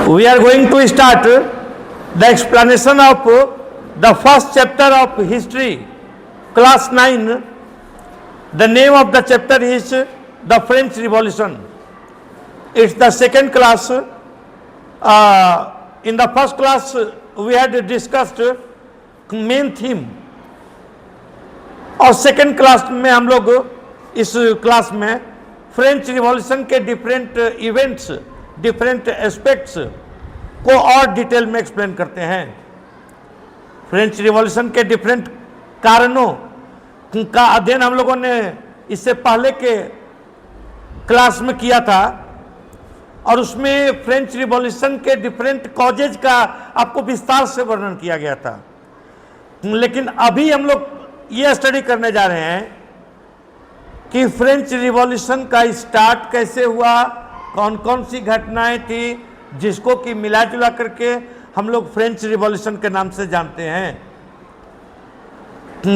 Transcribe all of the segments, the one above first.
We are going to start the explanation of the first chapter of history, class 9. The name of the chapter is the French Revolution. It's the second class. In the first class, we had discussed main theme. और second class में हम लोग इस class में French revolution के different events, different aspects को और detail में एक्सप्लेन करते हैं। फ्रेंच रिवॉल्यूशन के डिफरेंट कारणों का अध्ययन हम लोगों ने इससे पहले के क्लास में किया था और उसमें फ्रेंच रिवॉल्यूशन के डिफरेंट कॉजेज का आपको विस्तार से वर्णन किया गया था। लेकिन अभी हम लोग ये स्टडी करने जा रहे हैं कि फ्रेंच रिवॉल्यूशन का स्टार्ट कैसे हुआ, कौन कौन सी घटनाएं थी जिसको कि मिला जुला करके हम लोग फ्रेंच रिवॉल्यूशन के नाम से जानते हैं।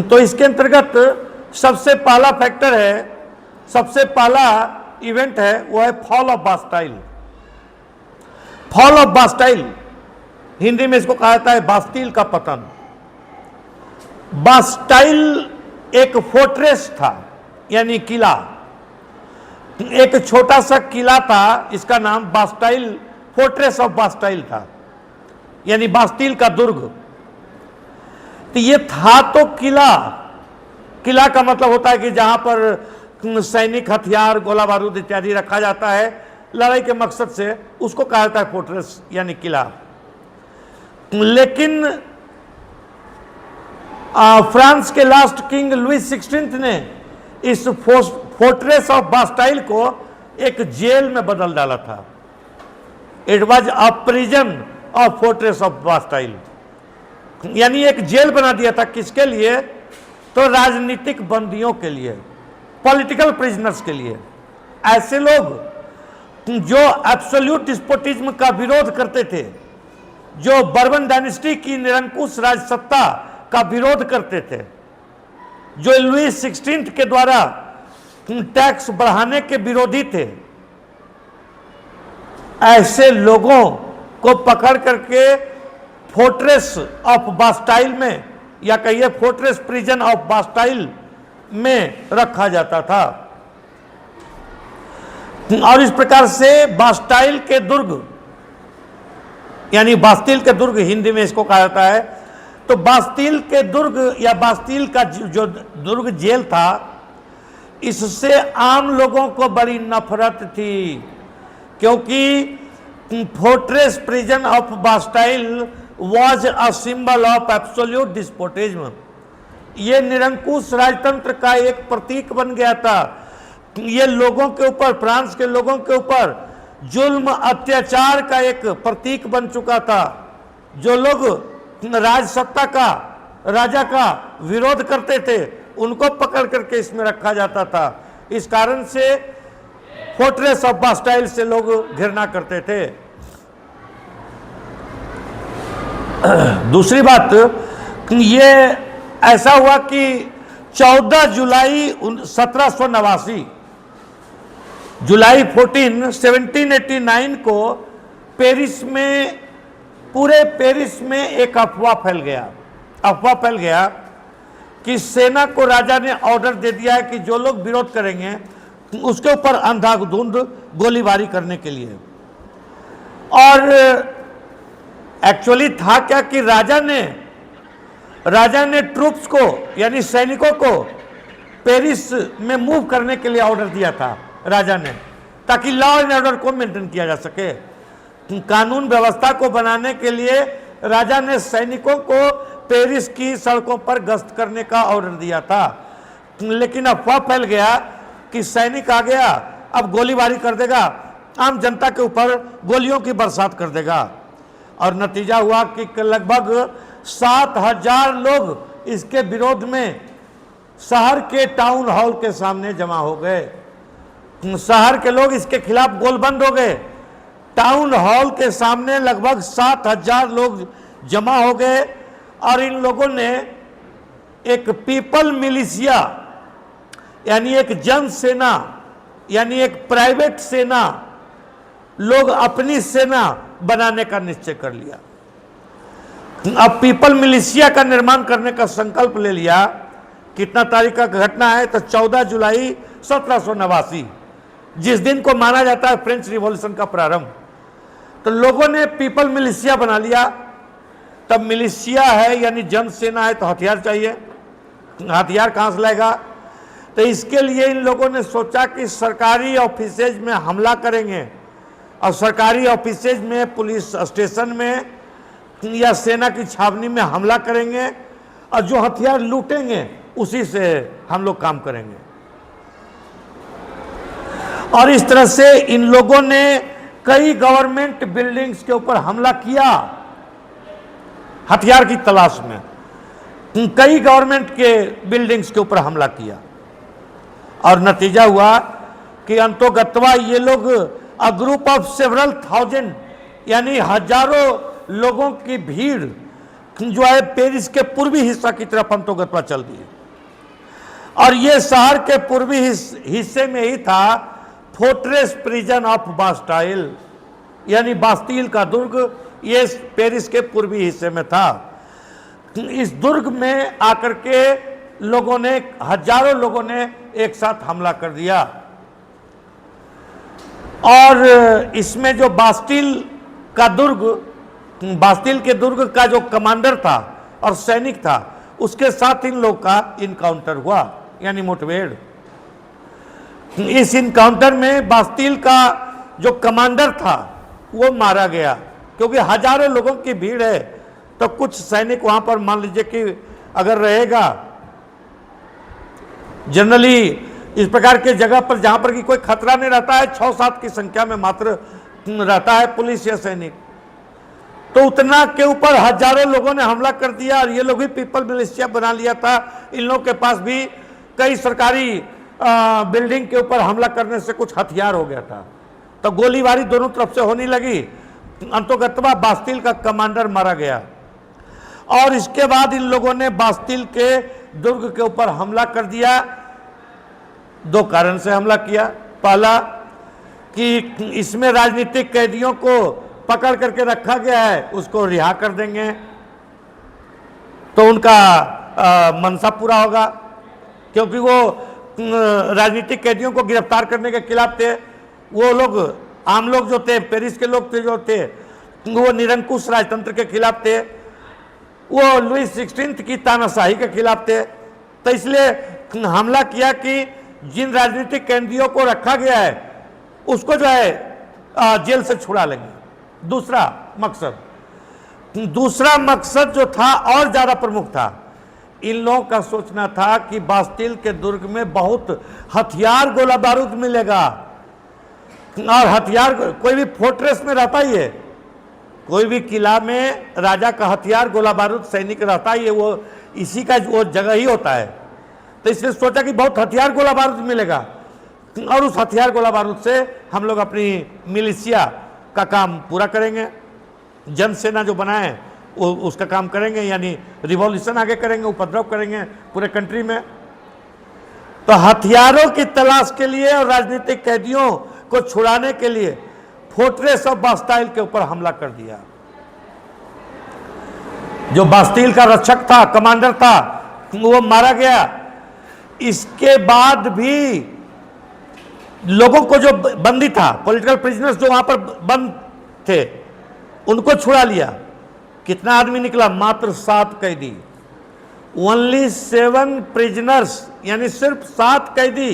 तो इसके अंतर्गत सबसे पहला फैक्टर है, सबसे पहला इवेंट है, वो है fall of Bastille. Fall of Bastille, Hindi में इसको कहा जाता है बास्टील का पतन। बास्टाइल एक फोर्ट्रेस था, यानी किला, एक छोटा सा किला था, इसका नाम बास्टाइल, फोर्ट्रेस ऑफ बास्टाइल था, यानी बास्टील का दुर्ग। तो ये था तो किला, किला का मतलब होता है कि जहां पर सैनिक हथियार, गोला बारूद इत्यादि रखा जाता है लड़ाई के मकसद से, उसको कहा जाता है फोर्ट्रेस यानी किला। लेकिन फ्रांस के लास्ट किंग लुइस 16 ने इस फोर्ट्रेस ऑफ बास्टाइल को एक जेल में बदल डाला था। It was a prison of fortress of Bastille, यानी एक जेल बना दिया था। किसके लिए? तो राजनीतिक बंदियों के लिए, पॉलिटिकल प्रिजनर्स के लिए। ऐसे लोग जो एब्सोल्यूट डिस्पोटिज्म का विरोध करते थे, जो बर्बन डायनेस्टी की निरंकुश राजसत्ता का विरोध करते थे, जो लुइस 16 के द्वारा टैक्स बढ़ाने के विरोधी थे, ऐसे लोगों को पकड़ करके फोर्ट्रेस ऑफ बास्टाइल में, या कहिए फोर्ट्रेस प्रिजन ऑफ बास्टाइल में रखा जाता था। और इस प्रकार से बास्टाइल के दुर्ग, यानी बास्टील के दुर्ग हिंदी में इसको कहा जाता है, तो बास्टील के दुर्ग या बास्टील का जो दुर्ग जेल था, इससे आम लोगों को बड़ी नफरत थी, क्योंकि fortress prison of Bastille was a symbol of absolute despotism. ये निरंकुश राजतंत्र का एक प्रतीक बन गया था। ये लोगों के ऊपर, फ्रांस के लोगों के ऊपर जुल्म अत्याचार का एक प्रतीक बन चुका था। जो लोग राजसत्ता का, राजा का विरोध करते थे, उनको पकड़ करके इसमें रखा जाता था। इस कारण से फोर्ट्रेस ऑफ बास्टाइल से लोग घृणा करते थे। दूसरी बात, ये ऐसा हुआ कि 14 जुलाई 1789, जुलाई 14, 1789 को पेरिस में, पूरे पेरिस में एक अफवाह फैल गया कि सेना को राजा ने ऑर्डर दे दिया है कि जो लोग विरोध करेंगे उसके ऊपर अंधाधुंध गोलीबारी करने के लिए। और एक्चुअली था क्या कि राजा ने ट्रूप्स को, यानी सैनिकों को पेरिस में मूव करने के लिए ऑर्डर दिया था राजा ने, ताकि लॉ एंड ऑर्डर को मेंटेन किया जा सके। कानून व्यवस्था को बनाने के लिए राजा ने सैनिकों को पेरिस की सड़कों पर गश्त करने का ऑर्डर दिया था। लेकिन अफवाह फैल गया कि सैनिक आ गया, अब गोलीबारी कर देगा, आम जनता के ऊपर गोलियों की बरसात कर देगा। और नतीजा हुआ कि लगभग 7000 लोग इसके विरोध में शहर के टाउन हॉल के सामने जमा हो गए। शहर के लोग इसके खिलाफ गोलबंद हो गए। टाउन हॉल के सामने लगभग 7000 लोग जमा हो गए और इन लोगों ने एक पीपल मिलिशिया, यानी एक जन सेना, यानी एक प्राइवेट सेना, लोग अपनी सेना बनाने का निश्चय कर लिया। अब पीपल मिलिशिया का निर्माण करने का संकल्प ले लिया। कितना तारीख का घटना है? तो 14 जुलाई 1789, जिस दिन को माना जाता है फ्रेंच रिवॉल्यूशन का प्रारंभ। तो लोगों ने पीपल मिलिशिया बना लिया। तब मिलिशिया है यानी जन सेना है, तो हथियार चाहिए। हथियार कहाँ से लाएगा? तो इसके लिए इन लोगों ने सोचा कि सरकारी ऑफिसेज में हमला करेंगे, और सरकारी ऑफिसेज में, पुलिस स्टेशन में या सेना की छावनी में हमला करेंगे, और जो हथियार लूटेंगे उसी से हम लोग काम करेंगे। और इस तरह से इन लोगों ने कई गवर्नमेंट बिल्डिंग्स के ऊपर हमला किया हथियार की तलाश में। कई गवर्नमेंट के बिल्डिंग्स के ऊपर हमला किया, और नतीजा हुआ कि अंतोगत्वा ये लोग a group of several thousand यानी हजारों लोगों की भीड़ जो है पेरिस के पूर्वी हिस्सा की तरफ अंतोगत्वा चल दी। और ये शहर के पूर्वी हिस्से में ही था फोर्ट्रेस प्रिजन ऑफ बास्टाइल, यानी बास्टील का दुर्ग। ये पेरिस के पूर्वी हिस्से में था। इस दुर्ग में आकर के लोगों ने, हजारों लोगों ने एक साथ हमला कर दिया। और इसमें जो बास्टील के दुर्ग का जो कमांडर था और सैनिक था, उसके साथ इन लोग का इनकाउंटर हुआ, यानी मुठभेड़। इस इनकाउंटर में बास्टील का जो कमांडर था वो मारा गया, क्योंकि हजारों लोगों की भीड़ है, तो कुछ सैनिक वहां पर मान लीजिए कि अगर रहेगा, जनरली इस प्रकार के जगह पर जहां पर कि कोई खतरा नहीं रहता है, 6-7 की संख्या में मात्र रहता है पुलिस या सैनिक, तो उतना के ऊपर हजारों लोगों ने हमला कर दिया। और ये लोग भी पीपल मिलिशिया बना लिया था। इन लोगों के पास भी कई सरकारी बिल्डिंग के ऊपर हमला करने से कुछ हथियार हो गया था, तो गोलीबारी दोनों तरफ से होने लगी। अंतोगत्वा बास्टील का कमांडर मारा गया। और इसके बाद इन लोगों ने बास्टील के दुर्ग के ऊपर हमला कर दिया। 2 कारण से हमला किया। पहला कि इसमें राजनीतिक कैदियों को पकड़ करके रखा गया है, उसको रिहा कर देंगे तो उनका मनसा पूरा होगा, क्योंकि वो राजनीतिक कैदियों को गिरफ्तार करने के खिलाफ थे। वो लोग, आम लोग जो थे, पेरिस के लोग थे जो थे, वो निरंकुश राजतंत्र के खिलाफ थे, वो लुई 16 की तानाशाही के खिलाफ थे। तो इसलिए हमला किया कि जिन राजनीतिक कैदियों को रखा गया है उसको जो है जेल से छुड़ा लेंगे। दूसरा मकसद जो था और ज्यादा प्रमुख था, इन लोगों का सोचना था कि बास्टील के दुर्ग में बहुत हथियार, गोला बारूद मिलेगा। और हथियार कोई भी फोर्ट्रेस में रहता ही है, कोई भी किला में राजा का हथियार, गोला बारूद, सैनिक रहता ही है, वो इसी का वो जगह ही होता है। तो इसलिए सोचा कि बहुत हथियार, गोला बारूद मिलेगा, और उस हथियार, गोला बारूद से हम लोग अपनी मिलिशिया का काम पूरा करेंगे, जन सेना जो बनाए उसका काम करेंगे, यानी रिवॉल्यूशन आगे करेंगे, उपद्रव करेंगे पूरे कंट्री में। तो हथियारों की तलाश के लिए और राजनीतिक कैदियों को छुड़ाने के लिए फोर्ट्रेस ऑफ बास्टाइल के ऊपर हमला कर दिया। जो बास्टील का रक्षक था, कमांडर था, वो मारा गया। इसके बाद भी लोगों को, जो बंदी था, पॉलिटिकल प्रिजनर्स जो वहां पर बंद थे, उनको छुड़ा लिया। कितना आदमी निकला? मात्र 7 कैदी। ओनली 7 प्रिजनर्स, यानी सिर्फ 7 कैदी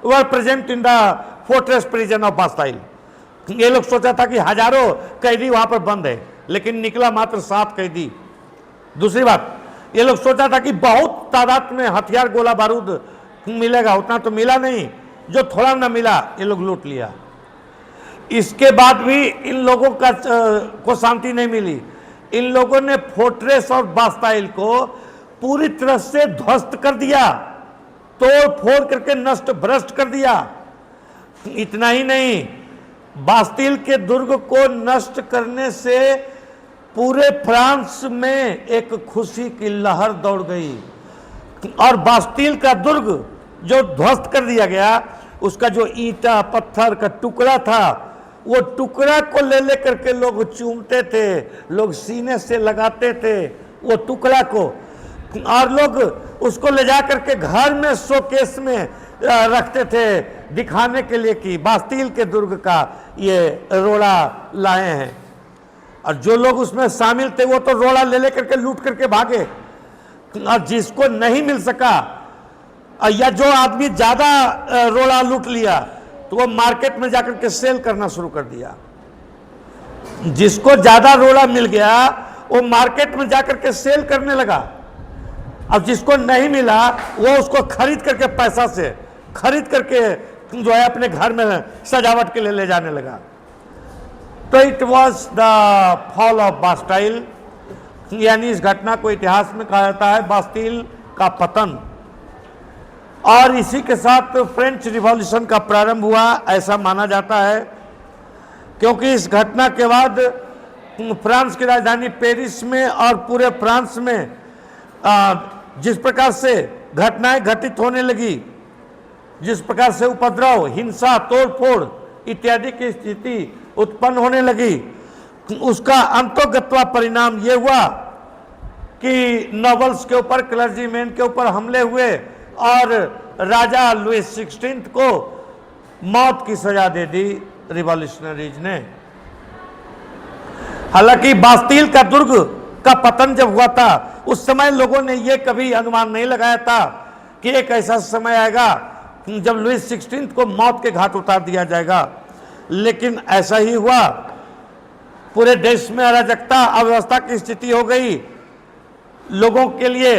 were present in the fortress prison of Bastille. ये लोग सोचा था कि हजारों कैदी वहां पर बंद है, लेकिन निकला मात्र 7 कैदी। दूसरी बात, ये लोग सोचा था कि बहुत तादाद में हथियार, गोला बारूद मिलेगा, उतना तो मिला नहीं। जो थोड़ा ना मिला, ये लोग लूट लिया। इसके बाद भी इन लोगों को शांति नहीं मिली। इन लोगों ने फोर्ट्रेस ऑफ बास्टाइल को पूरी तरह से ध्वस्त कर दिया, तोड़ फोड़ करके नष्ट भ्रष्ट कर दिया। इतना ही नहीं, बास्टील के दुर्ग को नष्ट करने से पूरे फ्रांस में एक खुशी की लहर दौड़ गई, और बास्टील का दुर्ग जो ध्वस्त कर दिया गया, उसका जो ईंटा पत्थर का टुकड़ा था, वो टुकड़ा को ले लेकर के लोग चूमते थे, लोग सीने से लगाते थे वो टुकड़ा को, और लोग उसको ले जा करके घर में शोकेस में रखते थे दिखाने के लिए कि बास्तील के दुर्ग का ये रोड़ा लाए हैं। और जो लोग उसमें शामिल थे वो तो रोड़ा ले लेकर के लूट करके भागे, और जिसको नहीं मिल सका या जो आदमी ज्यादा रोड़ा लूट लिया तो वो मार्केट में जाकर के सेल करना शुरू कर दिया। जिसको ज्यादा रोड़ा मिल गया वो मार्केट में जाकर के सेल करने लगा, अब जिसको नहीं मिला वो उसको खरीद करके पैसा से खरीद करके जो है अपने घर में सजावट के लिए ले जाने लगा। तो it was the fall of Bastille, यानी इस घटना को इतिहास में कहा जाता है बास्टील का पतन। और इसी के साथ फ्रेंच रिवॉल्यूशन का प्रारंभ हुआ ऐसा माना जाता है, क्योंकि इस घटना के बाद फ्रांस की राजधानी पेरिस में और पूरे फ्रांस में जिस प्रकार से घटनाएं घटित होने लगी, जिस प्रकार से उपद्रव, हिंसा, तोड़फोड़ इत्यादि की स्थिति उत्पन्न होने लगी, उसका अंतोगत्वा परिणाम ये हुआ कि नोबल्स के ऊपर, क्लर्जीमैन के ऊपर हमले हुए और राजा लुईस 16 को मौत की सजा दे दी रिवॉल्यूशनरीज ने। हालांकि बास्तील का दुर्ग का पतन जब हुआ था उस समय लोगों ने यह कभी अनुमान नहीं लगाया था कि एक ऐसा समय आएगा जब लुईस 16 को मौत के घाट उतार दिया जाएगा, लेकिन ऐसा ही हुआ। पूरे देश में अराजकता, अव्यवस्था की स्थिति हो गई। लोगों के लिए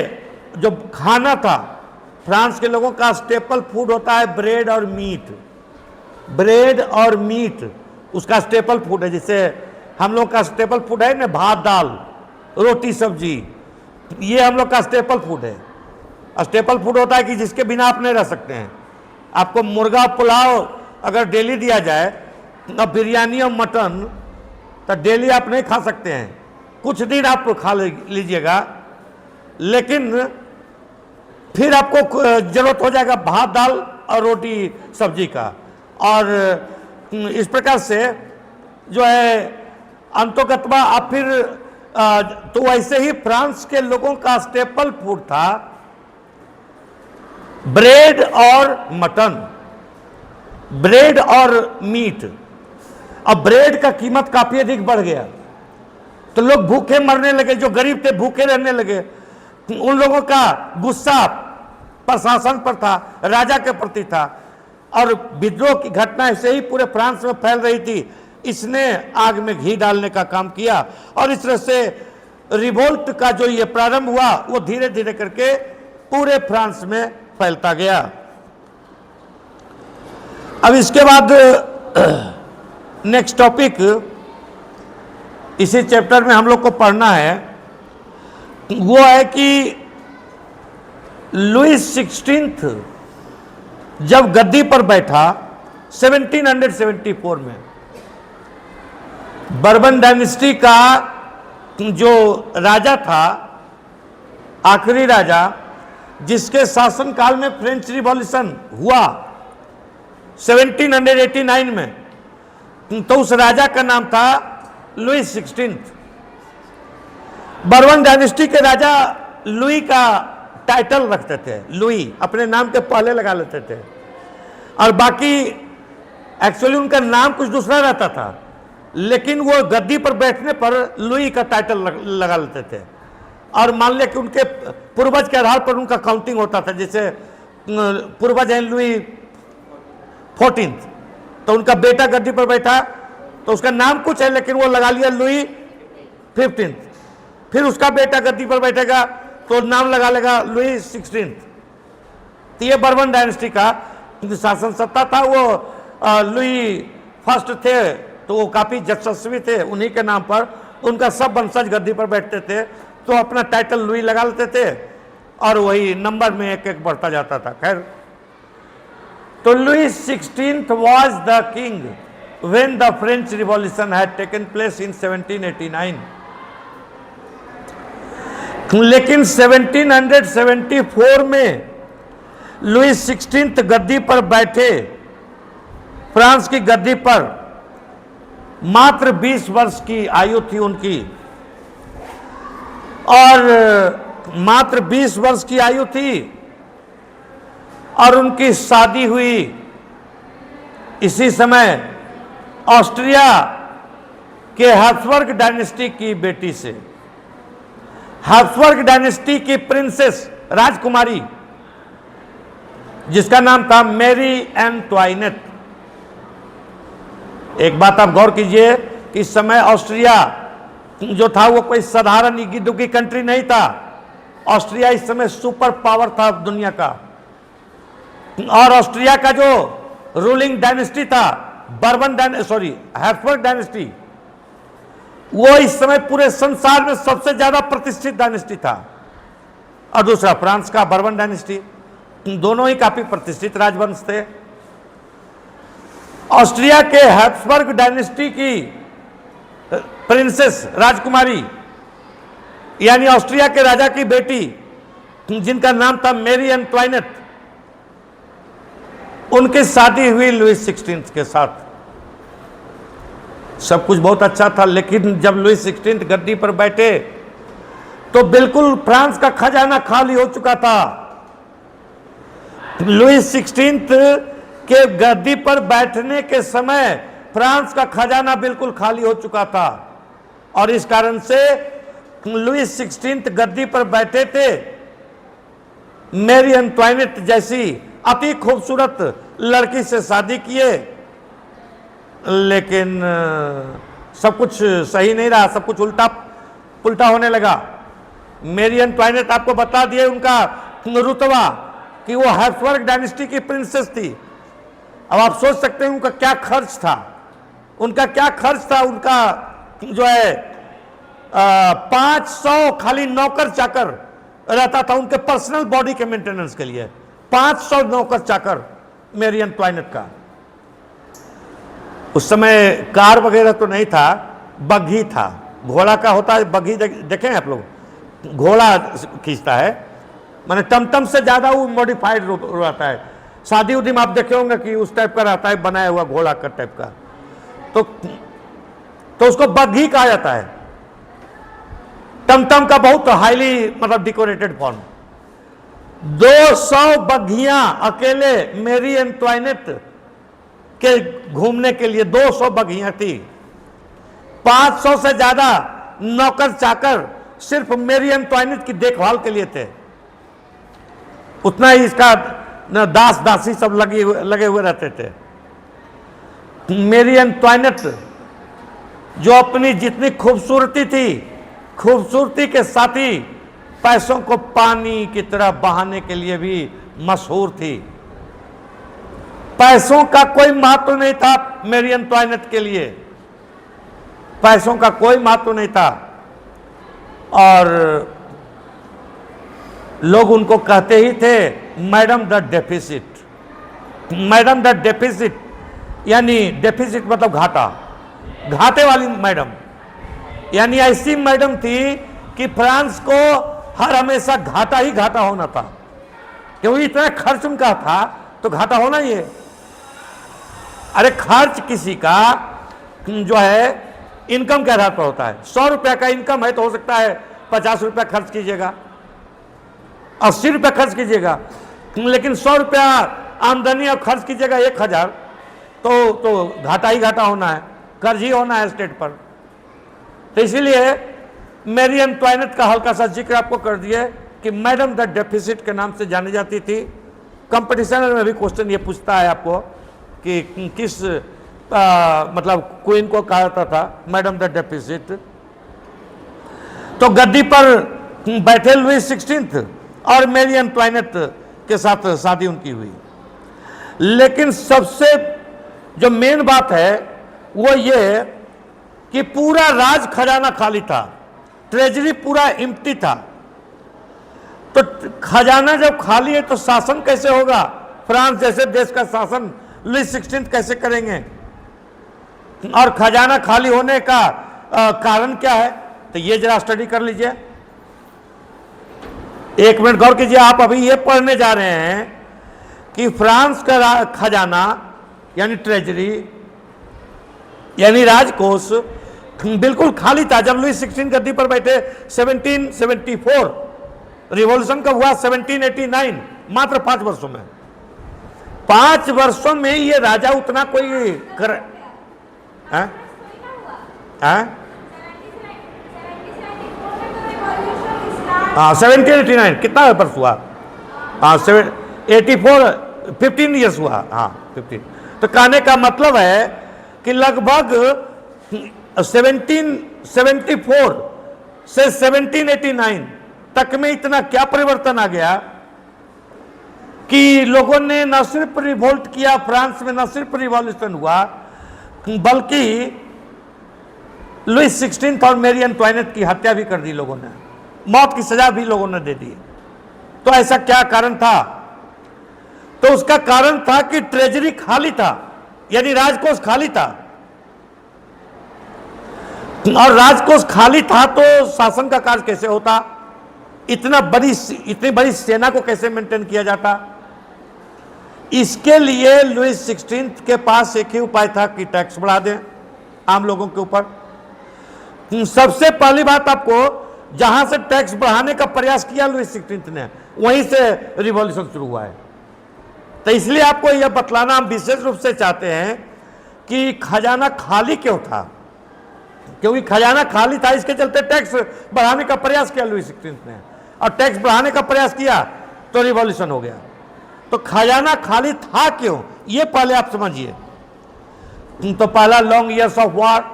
जो खाना था, फ्रांस के लोगों का स्टेपल फूड होता है ब्रेड और मीट, ब्रेड और मीट उसका स्टेपल फूड है। जिससे हम लोग का स्टेपल फूड है ना, भात दाल रोटी सब्जी, ये हम लोग का स्टेपल फूड है। स्टेपल फूड होता है कि जिसके बिना आप नहीं रह सकते हैं। आपको मुर्गा पुलाव अगर डेली दिया जाए, अब बिरयानी और मटन तो डेली आप नहीं खा सकते हैं, कुछ दिन आप खा लीजिएगा, लेकिन फिर आपको जरूरत हो जाएगा भात दाल और रोटी सब्जी का। और इस प्रकार से जो है अंतोगत्वा आप फिर तो वैसे ही फ्रांस के लोगों का स्टेपल फूड था ब्रेड और मटन, ब्रेड और मीट। अब ब्रेड का कीमत काफी अधिक बढ़ गया तो लोग भूखे मरने लगे, जो गरीब थे भूखे रहने लगे। उन लोगों का गुस्सा प्रशासन पर था, राजा के प्रति था, और विद्रोह की घटना ऐसे ही पूरे फ्रांस में फैल रही थी। इसने आग में घी डालने का काम किया और इस तरह से रिवोल्ट का जो ये प्रारंभ हुआ वो धीरे धीरे करके पूरे फ्रांस में फैलता गया। अब इसके बाद नेक्स्ट टॉपिक इसी चैप्टर में हम लोग को पढ़ना है, वो है कि लुईस 16 जब गद्दी पर बैठा 1774 में, बर्बन डायनेस्टी का जो राजा था, आखिरी राजा जिसके शासनकाल में फ्रेंच रिवॉल्यूशन हुआ 1789 में, तो उस राजा का नाम था लुईस 16। बर्बन डायनेस्टी के राजा लुई का टाइटल रखते थे, लुई अपने नाम के पहले लगा लेते थे, और बाकी एक्चुअली उनका नाम कुछ दूसरा रहता था, लेकिन वो गद्दी पर बैठने पर लुई का टाइटल लगा लेते थे। और मान लिया कि उनके पूर्वज के आधार पर उनका काउंटिंग होता था, जैसे पूर्वज हैं लुई 14, तो उनका बेटा गद्दी पर बैठा तो उसका नाम कुछ है लेकिन वो लगा लिया लुई 15। फिर उसका बेटा गद्दी पर बैठेगा तो नाम लगा लेगा लुई 16। तो ये बर्बन डायनेस्टी का शासन सत्ता था। वो लुई फर्स्ट थे तो वो काफी यशस्वी थे, उन्हीं के नाम पर उनका सब वंशज गद्दी पर बैठते थे, तो अपना टाइटल लुई लगा लेते थे और वही नंबर में एक एक बढ़ता जाता था। खैर, तो Lewis 16 was the king when the French Revolution had taken place in 1789। लेकिन 1774 में लुईस 16 गद्दी पर बैठे, फ्रांस की गद्दी पर, मात्र 20 वर्ष की आयु थी उनकी, और मात्र 20 वर्ष की आयु थी, और उनकी शादी हुई इसी समय ऑस्ट्रिया के हैब्सबर्ग डायनेस्टी की बेटी से। हैब्सबर्ग डायनेस्टी की प्रिंसेस, राजकुमारी, जिसका नाम था मैरी एंटवाइनेट। एक बात आप गौर कीजिए कि इस समय ऑस्ट्रिया जो था वो कोई साधारण इक्की दुक्की कंट्री नहीं था। ऑस्ट्रिया इस समय सुपर पावर था दुनिया का, और ऑस्ट्रिया का जो रूलिंग डायनेस्टी था हैब्सबर्ग डायनेस्टी, वो इस समय पूरे संसार में सबसे ज्यादा प्रतिष्ठित डायनेस्टी था। और दूसरा फ्रांस का बर्बन डायनेस्टी, दोनों ही काफी प्रतिष्ठित राजवंश थे। ऑस्ट्रिया के हैब्सबर्ग डायनेस्टी की प्रिंसेस, राजकुमारी, यानी ऑस्ट्रिया के राजा की बेटी, जिनका नाम था मैरी एंटवाइनेट, उनकी शादी हुई लुईस 16 के साथ। सब कुछ बहुत अच्छा था, लेकिन जब लुईस 16 गद्दी पर बैठे तो बिल्कुल फ्रांस का खजाना खाली हो चुका था। लुईस 16 के गद्दी पर बैठने के समय फ्रांस का खजाना बिल्कुल खाली हो चुका था, और इस कारण से लुईस 16 गद्दी पर बैठे थे। मैरी एंटवाइनेट जैसी अति खूबसूरत लड़की से शादी किए, लेकिन सब कुछ सही नहीं रहा, सब कुछ उल्टा पुल्टा होने लगा। मैरी एंटवाइनेट, आपको बता दिए उनका रुतबा कि वो हैब्सबर्ग डायनेस्टी की प्रिंसेस थी। अब आप सोच सकते हैं उनका क्या खर्च था, उनका जो है 500 खाली नौकर चाकर रहता था उनके पर्सनल बॉडी के मेंटेनेंस के लिए। 500 नौकर चाकर मैरी एंटवाइनेट का। उस समय कार वगैरह तो नहीं था, बग्घी था, घोड़ा का होता है बग्घी, देखें आप लोग, घोड़ा खींचता है, माने टमटम से ज्यादा वो मॉडिफाइड रहता है। शादी उदी में आप देखे होंगे कि उस टाइप का रहता है, बनाया हुआ घोड़ा का टाइप का, तो उसको बग्घी कहा जाता है। टमटम का बहुत हाईली मतलब डेकोरेटेड फॉर्म। 200 बग्घियां अकेले मैरी एंटवाइनेट के घूमने के लिए 200 बग्घियां थी। 500 से ज्यादा नौकर चाकर सिर्फ मैरी एंटवाइनेट की देखभाल के लिए थे। उतना ही इसका दास दासी सब लगे हुए रहते थे। मैरी एंटवाइनेट जो अपनी जितनी खूबसूरती थी, खूबसूरती के साथ ही पैसों को पानी की तरह बहाने के लिए भी मशहूर थी। पैसों का कोई महत्व नहीं था मैरी एंटवाइनेट के लिए, पैसों का कोई महत्व नहीं था। और लोग उनको कहते ही थे madam the deficit. Madam the deficit यानी डेफिसिट मतलब घाटा, घाटे वाली मैडम, यानी ऐसी मैडम थी कि फ्रांस को हर हमेशा घाटा ही घाटा होना था, क्योंकि इतना खर्च उनका था तो घाटा होना ही है। अरे खर्च किसी का जो है इनकम के आधार पर होता है। 100 रुपया का इनकम है तो हो सकता है 50 रुपया खर्च कीजिएगा, 80 रुपया खर्च कीजिएगा, लेकिन 100 रुपया आमदनी और खर्च कीजिएगा 1000 तो घाटा ही घाटा होना है, कर्ज ही होना है स्टेट पर। तो इसीलिए मैरी एंटवाइनेट का हल्का सा जिक्र आपको कर दिए कि मैडम द डेफिसिट के नाम से जानी जाती थी। कंपटीशन में भी क्वेश्चन ये पूछता है आपको कि किस मतलब क्वीन को कहा जाता था मैडम द डेफिसिट। तो गद्दी पर बैठे लुईस 16 और मैरी एंटवाइनेट के साथ शादी उनकी हुई। लेकिन सबसे जो मेन बात है वो ये कि पूरा राज खजाना खाली था, ट्रेजरी पूरा एम्प्टी था। तो खजाना जब खाली है तो शासन कैसे होगा? फ्रांस जैसे देश का शासन लुईस 16 कैसे करेंगे? और खजाना खाली होने का कारण क्या है? तो ये जरा स्टडी कर लीजिए, एक मिनट गौर कीजिए। आप अभी ये पढ़ने जा रहे हैं कि फ्रांस का खजाना यानी ट्रेजरी यानी राजकोष बिल्कुल खाली था जब लुई 16 गद्दी पर बैठे। 1774 रिवॉल्यूशन कब हुआ? 1789, मात्र 5 वर्षों में। 5 वर्षों में ये राजा उतना कोई कर 1789 कितना वर्ष हुआ? 84 15 ईयर्स हुआ। 15। तो कहने का मतलब है कि लगभग 1774 से 1789 तक में इतना क्या परिवर्तन आ गया कि लोगों ने न सिर्फ रिवोल्ट किया, फ्रांस में न सिर्फ रिवॉल्यूशन हुआ, बल्कि लुई 16 और मैरी एंटवाइनेट की हत्या भी कर दी लोगों ने, मौत की सजा भी लोगों ने दे दी। तो ऐसा क्या कारण था? तो उसका कारण था कि ट्रेजरी खाली था, यानी राजकोष खाली था। और राजकोष खाली था तो शासन का कार्य कैसे होता? इतनी बड़ी सेना को कैसे मेंटेन किया जाता? इसके लिए लुई 16 के पास एक ही उपाय था कि टैक्स बढ़ा दें आम लोगों के ऊपर। सबसे पहली बात, आपको जहां से टैक्स बढ़ाने का प्रयास किया लुई 16 ने, वहीं से रिवॉल्यूशन शुरू हुआ है। तो इसलिए आपको यह बतलाना हम विशेष रूप से चाहते हैं कि खजाना खाली क्यों था। क्योंकि खजाना खाली था, इसके चलते टैक्स बढ़ाने का प्रयास किया लुई 16 ने, और टैक्स बढ़ाने का प्रयास किया तो रिवॉल्यूशन हो गया। तो खजाना खाली था क्यों, ये पहले आप समझिए। तो पहला लॉन्ग ईयर्स ऑफ वॉर,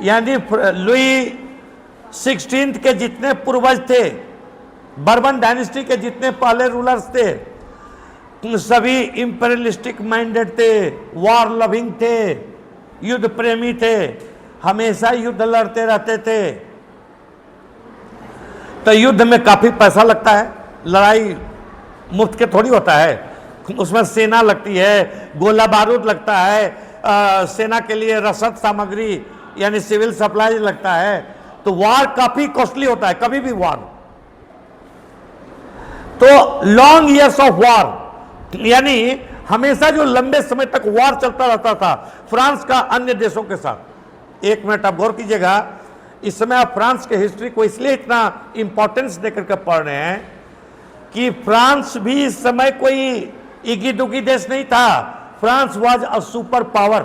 यानी लुई 16 के जितने पूर्वज थे, बर्बन डायनेस्टी के जितने पहले रूलर्स थे, सभी इंपेरियलिस्टिक माइंडेड थे, वॉर लविंग थे, युद्ध प्रेमी थे, हमेशा युद्ध लड़ते रहते थे। तो युद्ध में काफी पैसा लगता है, लड़ाई मुफ्त के थोड़ी होता है, उसमें सेना लगती है, गोला बारूद लगता है, सेना के लिए रसद सामग्री यानी सिविल सप्लाई लगता है। तो वॉर काफी कॉस्टली होता है, कभी भी वॉर। तो लॉन्ग ईयर्स ऑफ वॉर यानी हमेशा जो लंबे समय तक वॉर चलता रहता था फ्रांस का अन्य देशों के साथ। एक मिनट आप गौर कीजिएगा, इस समय आप फ्रांस के हिस्ट्री को इसलिए इतना इंपॉर्टेंस देकर के पढ़ रहे हैं कि फ्रांस भी इस समय कोई इगी दुगी देश नहीं था। France was a super power,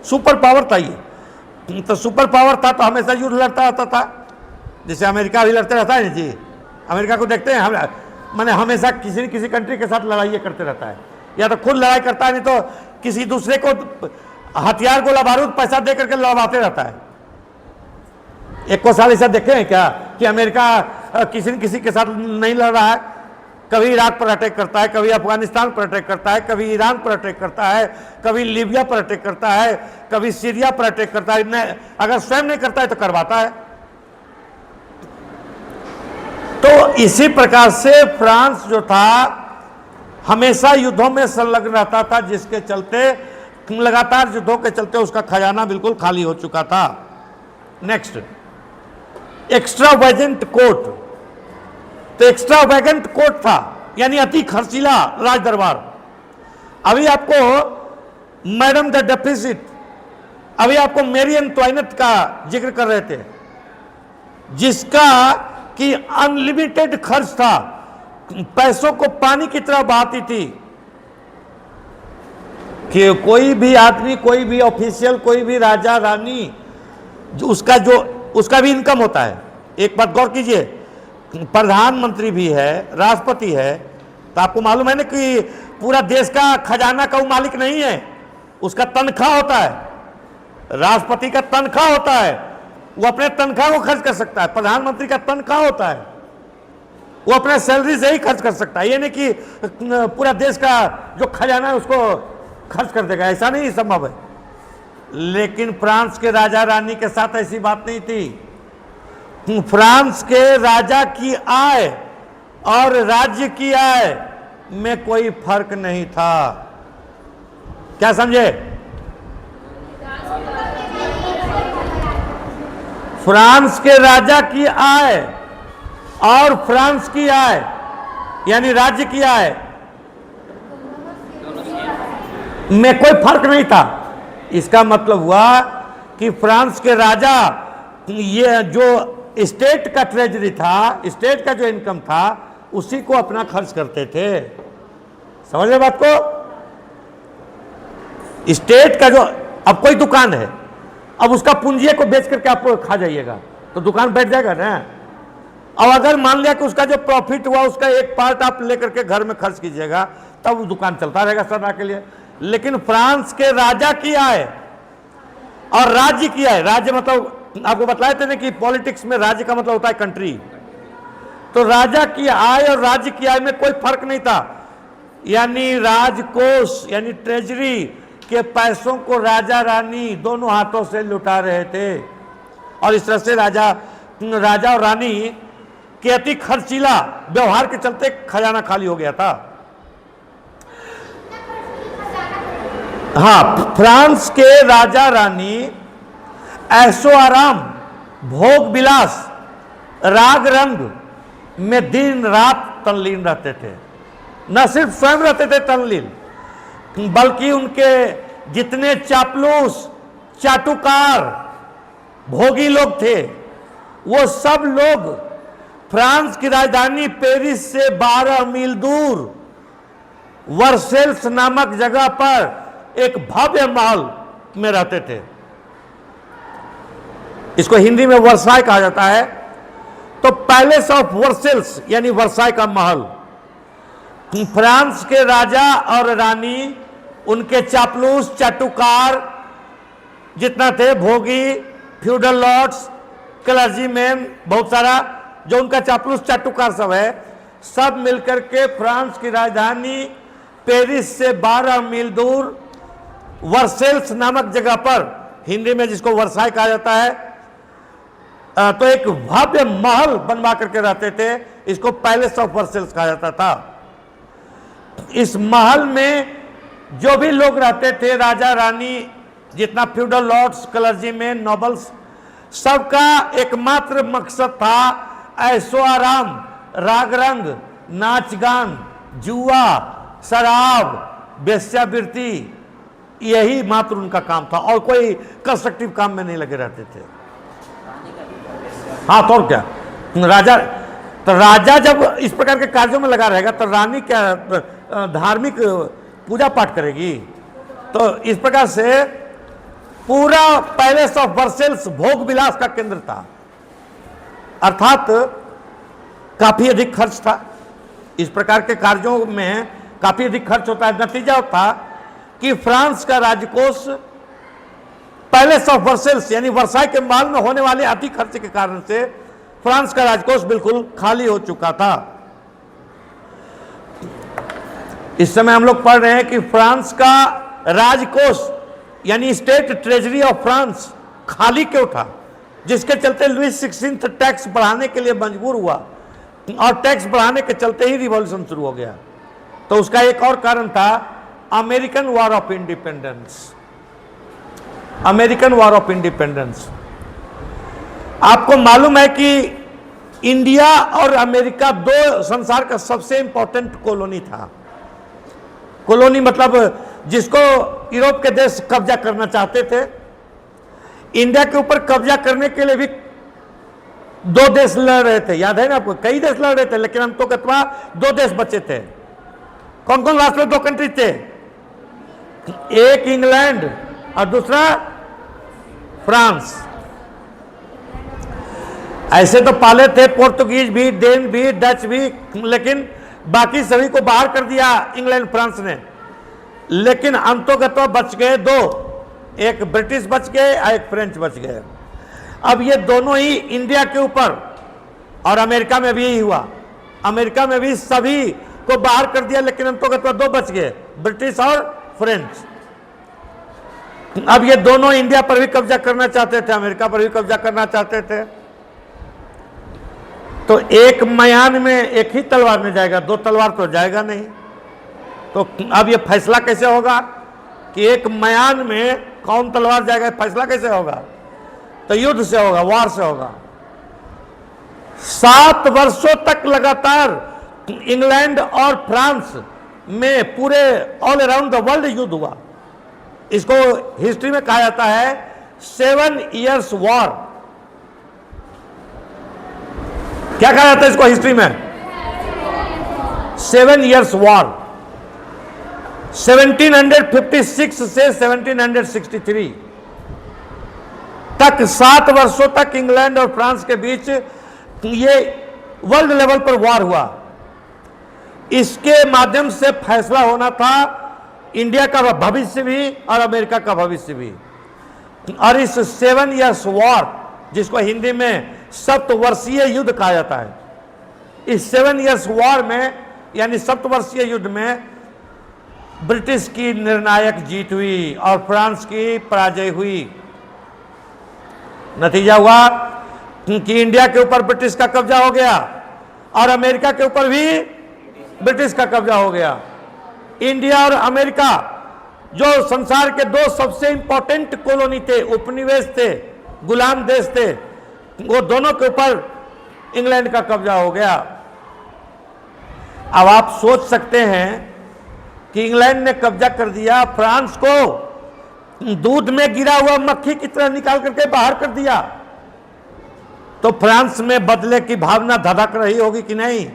super power था ये। तो सुपर पावर था तो हमेशा युद्ध लड़ता रहता था, जैसे अमेरिका भी लड़ते रहता है ना जी। अमेरिका को देखते हैं, माने हमेशा किसी न किसी कंट्री के साथ लड़ाई करते रहता है, या तो खुद लड़ाई करता है, नहीं तो किसी दूसरे को हथियार गोला बारूद पैसा दे करके लड़वाते रहता है। एक को साल ऐसा देखे हैं क्या कि अमेरिका किसी न किसी के साथ नहीं लड़ रहा है? कभी इराक पर अटैक करता है, कभी अफगानिस्तान पर अटैक करता है, कभी ईरान पर अटैक करता है, कभी लीबिया पर अटैक करता है, कभी सीरिया पर अटैक करता है। अगर स्वयं नहीं करता है तो करवाता है। तो इसी प्रकार से फ्रांस जो था हमेशा युद्धों में संलग्न रहता था, जिसके चलते लगातार युद्धों के चलते उसका खजाना बिल्कुल खाली हो चुका था। Next, extravagant court. तो एक्स्ट्रावेगेंट कोर्ट था यानी अति खर्चीला राज दरबार। अभी आपको मैडम द डेफिसिट, अभी आपको मैरी एंटवाइनेट का जिक्र कर रहे थे, जिसका कि अनलिमिटेड खर्च था, पैसों को पानी की तरह बहाती थी कि कोई भी आदमी, कोई भी ऑफिशियल, कोई भी राजा रानी, उसका भी इनकम होता है। एक बात गौर कीजिए, प्रधानमंत्री भी है, राष्ट्रपति है, तो आपको मालूम है ना कि पूरा देश का खजाना का वो मालिक नहीं है, उसका तनख्वाह होता है। राष्ट्रपति का तनख्वाह होता है, वो अपने तनख्वाह को खर्च कर सकता है। प्रधानमंत्री का तनख्वाह होता है, वो अपने सैलरी से ही खर्च कर सकता है। ये नहीं कि पूरा देश का जो खजाना है उसको खर्च कर देगा, ऐसा नहीं संभव है। लेकिन फ्रांस के राजा रानी के साथ ऐसी बात नहीं थी। फ्रांस के राजा की आय और राज्य की आय में कोई फर्क नहीं था। क्या समझे? फ्रांस के राजा की आय और फ्रांस की आय यानी राज्य की आय में कोई फर्क नहीं था। इसका मतलब हुआ कि फ्रांस के राजा ये जो स्टेट का ट्रेजरी था, स्टेट का जो इनकम था, उसी को अपना खर्च करते थे। समझ रहे बात को? स्टेट का जो, अब कोई दुकान है, अब उसका पूंजी को बेच करके आप खा जाइएगा तो दुकान बैठ जाएगा ना। अब अगर मान लिया कि उसका जो प्रॉफिट हुआ उसका एक पार्ट आप लेकर के घर में खर्च कीजिएगा, तब वो दुकान चलता रहेगा सदा के लिए। लेकिन फ्रांस के राजा की आय और राज्य की आय, राज्य मतलब आपको बताए थे ना कि पॉलिटिक्स में राज्य का मतलब होता है कंट्री, तो राजा की आय और राज्य की आय में कोई फर्क नहीं था। यानी राजकोष यानी ट्रेजरी के पैसों को राजा रानी दोनों हाथों से लुटा रहे थे, और इस तरह से राजा और रानी के अति खर्चीला व्यवहार के चलते खजाना खाली हो गया था। हाँ, फ्रांस के राजा रानी ऐशो आराम, भोग विलास, राग रंग में दिन रात तल्लीन रहते थे। न सिर्फ स्वयं रहते थे तल्लीन, बल्कि उनके जितने चापलूस, चाटुकार, भोगी लोग थे, वो सब लोग फ्रांस की राजधानी पेरिस से 12 मील दूर वर्सेल्स नामक जगह पर एक भव्य महल में रहते थे। इसको हिंदी में वर्साय कहा जाता है। तो पैलेस ऑफ वर्सेल्स यानी वर्साय का महल, फ्रांस के राजा और रानी, उनके चापलूस, चाटुकार जितना थे, भोगी, फ्यूडल लॉर्ड्स, क्लर्जीमैन, बहुत सारा जो उनका चापलूस चाटुकार सब है, सब मिलकर के फ्रांस की राजधानी पेरिस से 12 मील दूर वर्सेल्स नामक जगह पर, हिंदी में जिसको वर्साय कहा जाता है, तो एक भव्य महल बनवा करके रहते थे। इसको पैलेस ऑफ वर्सेल्स कहा जाता था। इस महल में जो भी लोग रहते थे, राजा रानी, जितना फ्यूडल लॉर्ड्स, क्लर्जीमैन, नोबल्स, सबका एकमात्र मकसद था ऐशो आराम, राग रंग, नाच गान, जुआ, शराब, वेश्यावृत्ति, यही मात्र उनका काम था, और कोई कंस्ट्रक्टिव काम में नहीं लगे रहते थे। हाँ, तो और क्या, राजा जब इस प्रकार के कार्यों में लगा रहेगा तो रानी क्या धार्मिक पूजा पाठ करेगी? तो इस प्रकार से पूरा पैलेस ऑफ वर्सेल्स भोग विलास का केंद्र था, अर्थात काफी अधिक खर्च था। इस प्रकार के कार्यों में काफी अधिक खर्च होता है। नतीजा था कि फ्रांस का राजकोष पैलेस ऑफ वर्सेल्स यानी वर्साय के महल में होने वाले अति खर्च के कारण से फ्रांस का राजकोष बिल्कुल खाली हो चुका था। इस समय हम लोग पढ़ रहे हैं कि फ्रांस का राजकोष यानी स्टेट ट्रेजरी ऑफ फ्रांस खाली क्यों था, जिसके चलते लुईस 16 टैक्स बढ़ाने के लिए मजबूर हुआ, और टैक्स बढ़ाने के चलते ही रिवॉल्यूशन शुरू हो गया। तो उसका एक और कारण था American war of independence. American war of independence, आपको मालूम है कि इंडिया और अमेरिका दो संसार का सबसे इंपॉर्टेंट कॉलोनी था। कॉलोनी मतलब जिसको यूरोप के देश कब्जा करना चाहते थे। इंडिया के ऊपर कब्जा करने के लिए भी दो देश लड़ रहे थे, याद है ना आपको? कई देश लड़ रहे थे, लेकिन अंततः दो देश बचे थे। कौन कौन लास्ट में दो कंट्री थे? एक इंग्लैंड और दूसरा फ्रांस। ऐसे तो पाले थे पोर्तुगीज भी, डेन भी, डच भी, लेकिन बाकी सभी को बाहर कर दिया इंग्लैंड फ्रांस ने। लेकिन अंततः बच गए दो, एक ब्रिटिश बच गए और एक फ्रेंच बच गए। अब ये दोनों ही इंडिया के ऊपर, और अमेरिका में भी यही हुआ, अमेरिका में भी सभी को बाहर कर दिया, लेकिन अंततः दो बच गए, ब्रिटिश और फ्रेंच। अब ये दोनों इंडिया पर भी कब्जा करना चाहते थे, अमेरिका पर भी कब्जा करना चाहते थे। तो एक मयान में एक ही तलवार में जाएगा, दो तलवार तो जाएगा नहीं। तो अब ये फैसला कैसे होगा कि एक मयान में कौन तलवार जाएगा? फैसला कैसे होगा? तो युद्ध से होगा, वार से होगा। 7 वर्षों तक लगातार इंग्लैंड और फ्रांस में पूरे ऑल अराउंड द वर्ल्ड युद्ध हुआ। इसको हिस्ट्री में कहा जाता है 7 इयर्स वॉर। क्या कहा जाता है इसको हिस्ट्री में? 7 इयर्स वॉर। 1756 से 1763 तक 7 वर्षों तक इंग्लैंड और फ्रांस के बीच ये वर्ल्ड लेवल पर वॉर हुआ। इसके माध्यम से फैसला होना था इंडिया का भविष्य भी और अमेरिका का भविष्य भी। और इस 7 इयर्स वॉर, जिसको हिंदी में सप्तवर्षीय युद्ध कहा जाता है, इस 7 इयर्स वॉर में यानी सप्तवर्षीय युद्ध में ब्रिटिश की निर्णायक जीत हुई और फ्रांस की पराजय हुई। नतीजा हुआ कि इंडिया के ऊपर ब्रिटिश का कब्जा हो गया और अमेरिका के ऊपर भी ब्रिटिश का कब्जा हो गया। इंडिया और अमेरिका जो संसार के 2 सबसे इंपॉर्टेंट कॉलोनी थे, उपनिवेश थे, गुलाम देश थे, वो दोनों के ऊपर इंग्लैंड का कब्जा हो गया। अब आप सोच सकते हैं कि इंग्लैंड ने कब्जा कर दिया, फ्रांस को दूध में गिरा हुआ मक्खी की तरह निकाल करके बाहर कर दिया, तो फ्रांस में बदले की भावना धधक रही होगी कि नहीं?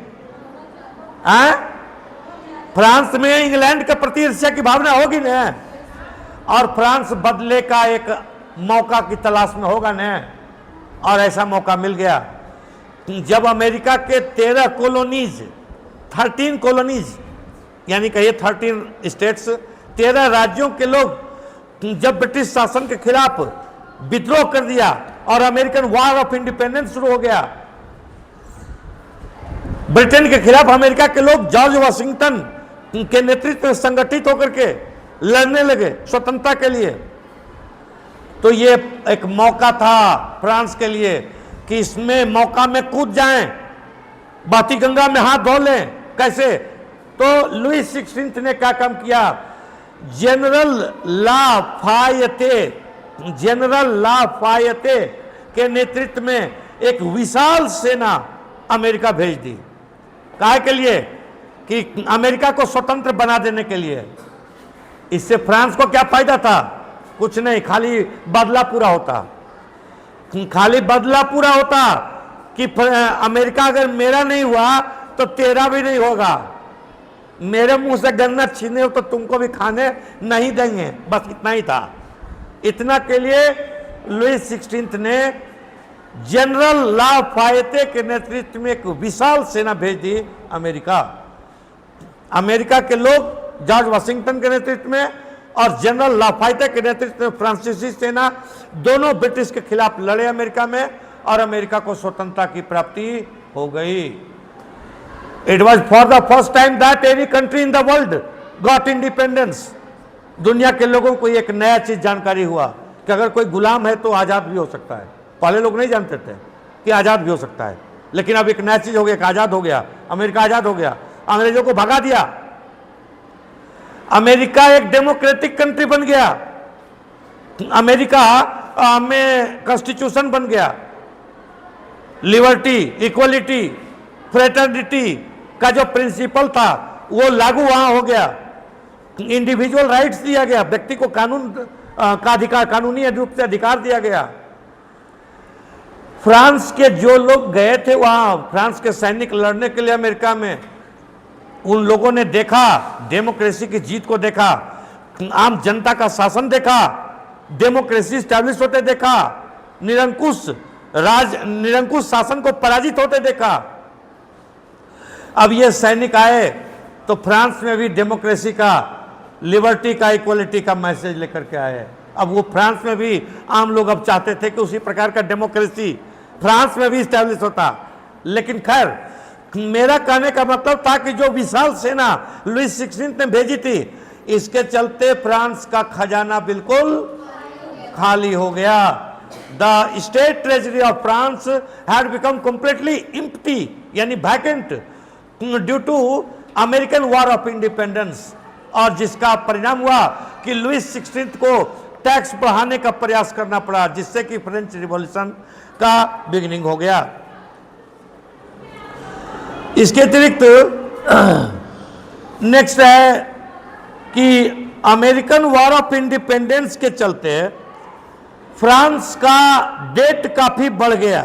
फ्रांस में इंग्लैंड के प्रति ईर्ष्या की भावना होगी ना, और फ्रांस बदले का एक मौका की तलाश में होगा ना, और ऐसा मौका मिल गया जब अमेरिका के 13 कॉलोनीज यानी कहिए 13 स्टेट्स, 13 राज्यों के लोग जब ब्रिटिश शासन के खिलाफ विद्रोह कर दिया और अमेरिकन वॉर ऑफ इंडिपेंडेंस शुरू हो गया। ब्रिटेन के खिलाफ अमेरिका के लोग जॉर्ज वाशिंगटन के नेतृत्व में संगठित होकर के लड़ने लगे स्वतंत्रता के लिए। तो ये एक मौका था फ्रांस के लिए कि इसमें मौका में कूद जाएं, बहती गंगा में हाथ धो लें। कैसे? तो लुई 16 ने क्या काम किया? जनरल लाफायते के नेतृत्व में एक विशाल सेना अमेरिका भेज दी। काहे के लिए? कि अमेरिका को स्वतंत्र बना देने के लिए। इससे फ्रांस को क्या फायदा था? कुछ नहीं, खाली बदला पूरा होता। कि अमेरिका अगर मेरा नहीं हुआ तो तेरा भी नहीं होगा, मेरे मुंह से गन्ना छीने हो तो तुमको भी खाने नहीं देंगे। बस इतना ही था। इतना के लिए लुई 16 ने जनरल लाफायते के नेतृत्व में एक विशाल सेना भेज दी अमेरिका के लोग जॉर्ज वाशिंगटन के नेतृत्व में और जनरल लाफायते के नेतृत्व में फ्रांसीसी सेना दोनों ब्रिटिश के खिलाफ लड़े अमेरिका में, और अमेरिका को स्वतंत्रता की प्राप्ति हो गई। It was for the first time that any country in the world got independence. दुनिया के लोगों को एक नया चीज जानकारी हुआ कि अगर कोई गुलाम है तो आजाद भी हो सकता है। पहले लोग नहीं जानते थे कि आजाद भी हो सकता है, लेकिन अब एक नया चीज हो गया कि आजाद हो गया, अमेरिका आजाद हो गया, अंग्रेजों को भगा दिया। अमेरिका एक डेमोक्रेटिक कंट्री बन गया। अमेरिका में कॉन्स्टिट्यूशन बन गया। लिबर्टी, इक्वलिटी, फ्रेटर्निटी का जो प्रिंसिपल था वो लागू वहां हो गया। इंडिविजुअल राइट्स दिया गया, व्यक्ति को कानून का अधिकार, कानूनी रूप से अधिकार दिया गया। फ्रांस के जो लोग गए थे वहां, फ्रांस के सैनिक लड़ने के लिए अमेरिका में, उन लोगों ने देखा, डेमोक्रेसी की जीत को देखा, आम जनता का शासन देखा, डेमोक्रेसी स्टैब्लिश होते देखा, निरंकुश शासन को पराजित होते देखा। अब ये सैनिक आए तो फ्रांस में भी डेमोक्रेसी का, लिबर्टी का, इक्वलिटी का मैसेज लेकर के आए। अब वो फ्रांस में भी आम लोग अब चाहते थे कि उसी प्रकार का डेमोक्रेसी फ्रांस में भी स्टैब्लिश होता। लेकिन खैर, मेरा कहने का मतलब था कि जो विशाल सेना लुई 16 ने भेजी थी, इसके चलते फ्रांस का खजाना बिल्कुल खाली हो गया। The state treasury of France had become completely empty, यानी vacant, due to American war of independence. और जिसका परिणाम हुआ कि लुई 16 को टैक्स बढ़ाने का प्रयास करना पड़ा, जिससे कि फ्रेंच रिवॉल्यूशन का बिगिनिंग हो गया। इसके अतिरिक्त नेक्स्ट है कि अमेरिकन वॉर ऑफ इंडिपेंडेंस के चलते फ्रांस का डेट काफी बढ़ गया।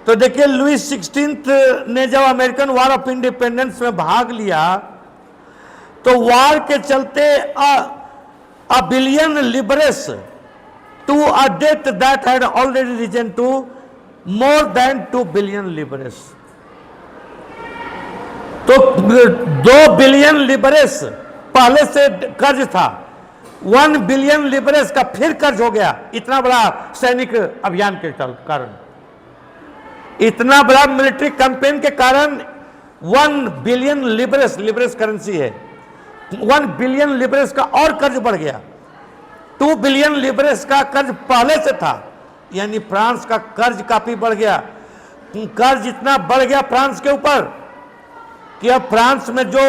तो देखिए लुईस 16 ने जब अमेरिकन वॉर ऑफ इंडिपेंडेंस में भाग लिया तो वॉर के चलते a billion livres to a debt that had already risen to more than 2 billion livres. तो 2 बिलियन लिबरेस पहले से कर्ज था, 1 बिलियन लिबरेस का फिर कर्ज हो गया। इतना बड़ा सैनिक अभियान के कारण, इतना बड़ा मिलिट्री कैंपेन के कारण 1 बिलियन लिबरेस, लिबरेस करेंसी है, 1 बिलियन लिबरेस का और कर्ज बढ़ गया। 2 बिलियन लिबरेस का कर्ज पहले से था, यानी फ्रांस का कर्ज काफी बढ़ गया। कर्ज इतना बढ़ गया फ्रांस के ऊपर कि अब फ्रांस में जो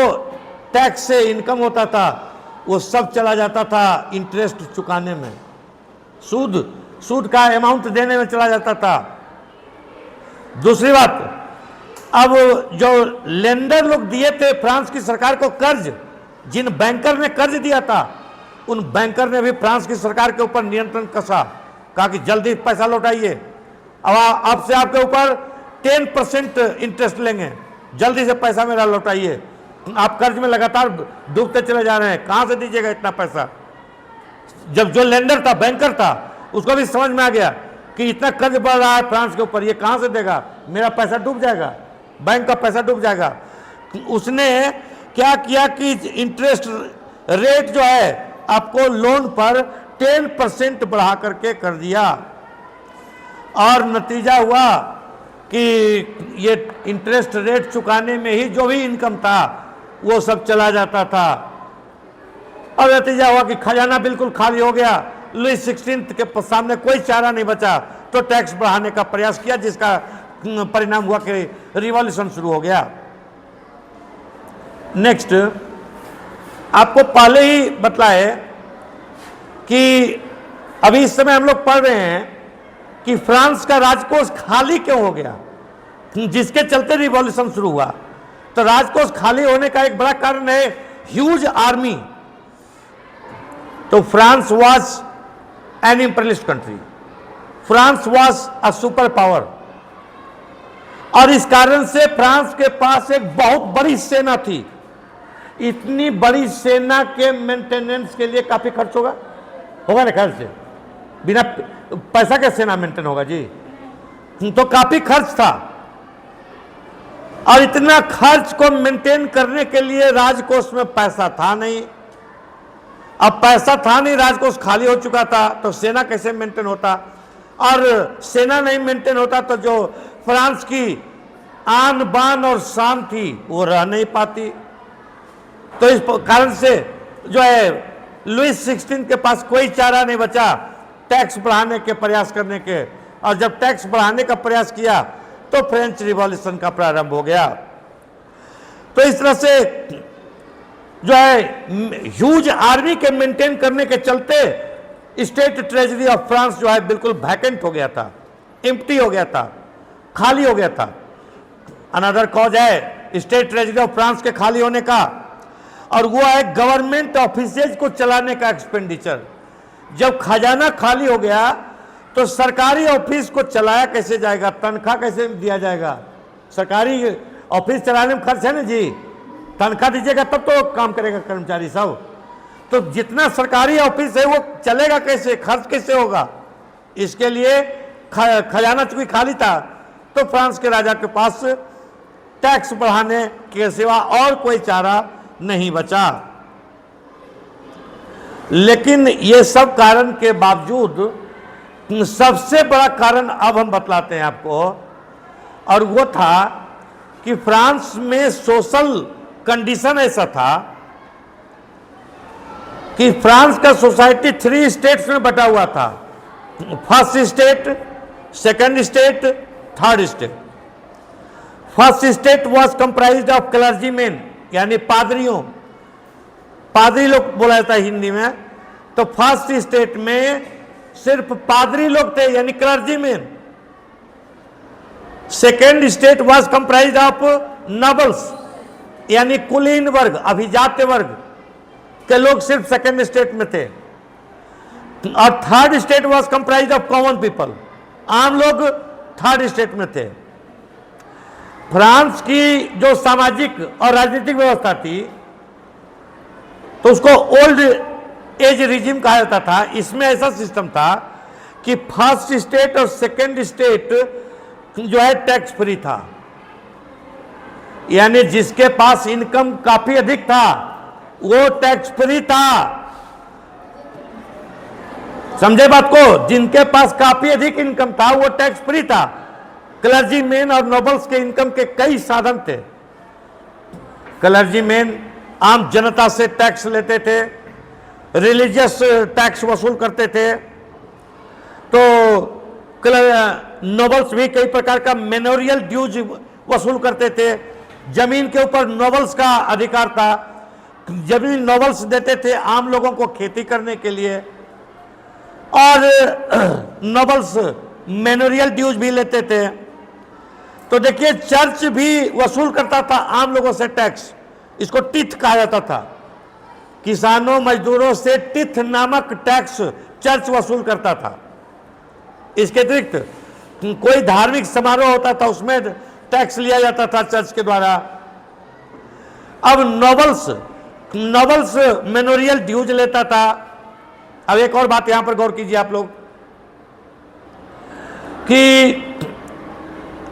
टैक्स से इनकम होता था वो सब चला जाता था इंटरेस्ट चुकाने में, सूद का अमाउंट देने में चला जाता था। दूसरी बात, अब जो लेंडर लोग दिए थे फ्रांस की सरकार को कर्ज, जिन बैंकर ने कर्ज दिया था उन बैंकर ने भी फ्रांस की सरकार के ऊपर नियंत्रण कसा, कहा कि जल्दी पैसा लौटाइए, अब आपसे आपके ऊपर 10% इंटरेस्ट लेंगे, जल्दी से पैसा मेरा लौटाइए, आप कर्ज में लगातार डूबते चले जा रहे हैं, कहां से दीजिएगा इतना पैसा। जब जो लेंडर था, बैंकर था, उसको भी समझ में आ गया कि इतना कर्ज बढ़ रहा है फ्रांस के ऊपर, ये कहां से देगा, मेरा पैसा डूब जाएगा, बैंक का पैसा डूब जाएगा। उसने क्या किया कि इंटरेस्ट रेट जो है आपको लोन पर 10% बढ़ा करके कर दिया, और नतीजा हुआ कि ये इंटरेस्ट रेट चुकाने में ही जो भी इनकम था वो सब चला जाता था, और नतीजा हुआ कि खजाना बिल्कुल खाली हो गया। लुईस 16 के सामने कोई चारा नहीं बचा, तो टैक्स बढ़ाने का प्रयास किया, जिसका परिणाम हुआ कि रिवॉल्यूशन शुरू हो गया। नेक्स्ट, आपको पहले ही बतलाए कि अभी इस समय हम लोग पढ़ रहे हैं कि फ्रांस का राजकोष खाली क्यों हो गया, जिसके चलते रिवॉल्यूशन शुरू हुआ। तो राजकोष खाली होने का एक बड़ा कारण है ह्यूज आर्मी। तो France was an imperialist country, France was a super power, और इस कारण से फ्रांस के पास एक बहुत बड़ी सेना थी। इतनी बड़ी सेना के मेंटेनेंस के लिए काफी खर्च होगा ना, खर्च बिना पैसा के सेना मेंटेन होगा जी, तो काफी खर्च था। और इतना खर्च को मेंटेन करने के लिए राजकोष में पैसा था नहीं। अब पैसा था नहीं, राजकोष खाली हो चुका था, तो सेना कैसे मेंटेन होता, और सेना नहीं मेंटेन होता तो जो फ्रांस की आन बान और शान थी वो रह नहीं पाती। तो इस कारण से जो है लुईस 16 के पास कोई चारा नहीं बचा टैक्स बढ़ाने के प्रयास करने के, और जब टैक्स बढ़ाने का प्रयास किया तो फ्रेंच रिवॉल्यूशन का प्रारंभ हो गया। तो इस तरह से जो है ह्यूज आर्मी के मेंटेन करने के चलते स्टेट ट्रेजरी ऑफ फ्रांस जो है बिल्कुल वैकेंट हो गया था, एम्प्टी हो गया था, खाली हो गया था। अनदर कॉज है स्टेट ट्रेजरी ऑफ फ्रांस के खाली होने का, और वो है गवर्नमेंट ऑफिसेज को चलाने का एक्सपेंडिचर। जब खजाना खाली हो गया तो सरकारी ऑफिस को चलाया कैसे जाएगा, तनख्वाह कैसे दिया जाएगा। सरकारी ऑफिस चलाने में खर्च है ना जी, तनख्वाह दीजिएगा तब तो काम करेगा कर्मचारी सब। तो जितना सरकारी ऑफिस है वो चलेगा कैसे, खर्च कैसे होगा। इसके लिए खजाना चूंकि खाली था तो फ्रांस के राजा के पास टैक्स बढ़ाने के सिवा और कोई चारा नहीं बचा। लेकिन ये सब कारण के बावजूद सबसे बड़ा कारण अब हम बतलाते हैं आपको, और वो था कि फ्रांस में सोशल कंडीशन ऐसा था कि फ्रांस का सोसाइटी 3 स्टेट्स में बटा हुआ था, first state, second state, third state. First state was comprised of clergyman, यानी पादरियों, पादरी लोग बोला जाता है हिंदी में। तो फर्स्ट स्टेट में सिर्फ पादरी लोग थे, यानी clergyman. Second state was comprised of nobles, यानी कुलीन वर्ग, अभिजात्य वर्ग। के लोग सिर्फ सेकेंड स्टेट में थे, और third state was comprise of common people, आम लोग थर्ड स्टेट में थे। फ्रांस की जो सामाजिक और राजनीतिक व्यवस्था थी तो उसको ओल्ड एज रिजिम कहा जाता था। इसमें ऐसा सिस्टम था कि फर्स्ट स्टेट और सेकेंड स्टेट जो है टैक्स फ्री था, यानी जिसके पास इनकम काफी अधिक था वो टैक्स फ्री था। समझे बात को? जिनके पास काफी अधिक इनकम था वो टैक्स फ्री था। क्लर्जी मैन और नोबल्स के इनकम के कई साधन थे। क्लर्जी मैन आम जनता से टैक्स लेते थे, रिलीजियस टैक्स वसूल करते थे, तो नोबल्स भी कई प्रकार का मेनोरियल ड्यूज वसूल करते थे। जमीन के ऊपर नोबल्स का अधिकार था, जमीन नोबल्स देते थे आम लोगों को खेती करने के लिए, और नोबल्स मेनोरियल ड्यूज भी लेते थे। तो देखिए चर्च भी वसूल करता था आम लोगों से टैक्स, इसको टिथ कहा जाता था। किसानों मजदूरों से टिथ नामक टैक्स चर्च वसूल करता था। इसके अतिरिक्त कोई धार्मिक समारोह होता था उसमें टैक्स लिया जाता था चर्च के द्वारा। अब नोबल्स मेनोरियल ड्यूज लेता था। अब एक और बात यहां पर गौर कीजिए आप लोग कि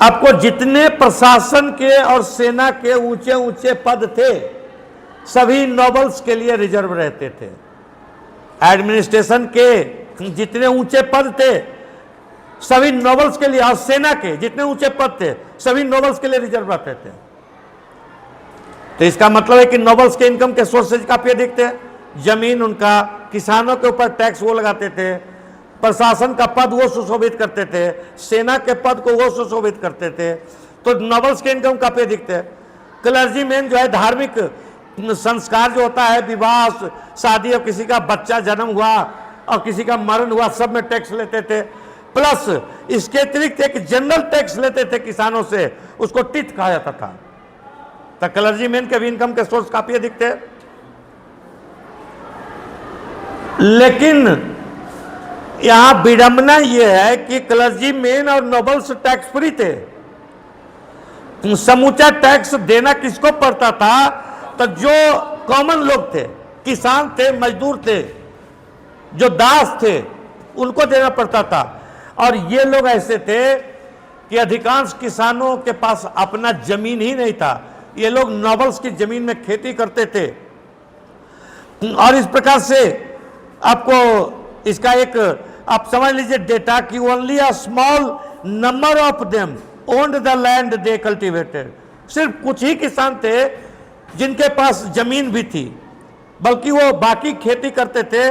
आपको जितने प्रशासन के और सेना के ऊंचे ऊंचे पद थे सभी नोबल्स के लिए रिजर्व रहते थे। एडमिनिस्ट्रेशन के जितने ऊंचे पद थे सभी नोबल्स के लिए, और सेना के जितने ऊंचे पद थे सभी नोबल्स के लिए रिजर्व रहते थे। तो इसका मतलब है कि नोबल्स के इनकम के सोर्सेज काफी अधिक थे। जमीन उनका, किसानों के ऊपर टैक्स वो लगाते थे, प्रशासन का पद वो सुशोभित करते थे, सेना के पद को वो सुशोभित करते थे। तो नोबल्स के इनकम काफी अधिक थे। क्लर्जी मैन जो है धार्मिक संस्कार जो होता है, विवाह शादी और किसी का बच्चा जन्म हुआ और किसी का मरण हुआ, सब में टैक्स लेते थे। प्लस इसके अतिरिक्त एक जनरल टैक्स लेते थे किसानों से, उसको टिथ कहा जाता था। तो क्लर्जी मैन के भी इनकम के सोर्स काफी अधिक थे। लेकिन यहां विडंबना यह है कि क्लर्जी मैन और नोबल्स टैक्स फ्री थे। समूचा टैक्स देना किसको पड़ता था? तो जो कॉमन लोग थे, किसान थे, मजदूर थे, जो दास थे, उनको देना पड़ता था। और ये लोग ऐसे थे कि अधिकांश किसानों के पास अपना जमीन ही नहीं था। ये लोग नोबल्स की जमीन में खेती करते थे। और इस प्रकार से आपको इसका एक आप समझ लीजिए डेटा कि only a small number of them owned the land they cultivated. सिर्फ कुछ ही किसान थे जिनके पास जमीन भी थी, बल्कि वो बाकी खेती करते थे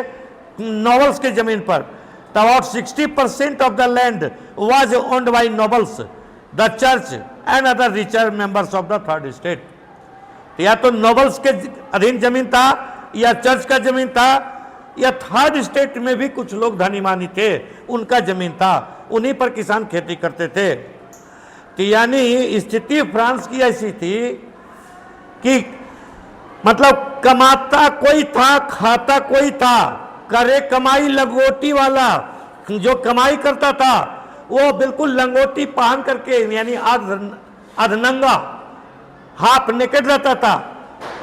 नोबल्स की जमीन पर। About 60% of the land was owned by nobles, the church and other richer members of the third state. या तो नोबल्स के अधीन जमीन था, या चर्च का जमीन था, या थर्ड स्टेट में भी कुछ लोग धनीमानी थे, उनका जमीन था, उन्हीं पर किसान खेती करते थे। तो यानी स्थिति फ्रांस की ऐसी थी कि मतलब कमाता कोई था, खाता कोई था, करे कमाई लंगोटी वाला। जो कमाई करता था वो बिल्कुल लंगोटी पहन करके, यानी अर्धनंगा, हाफ नेकेड रहता था,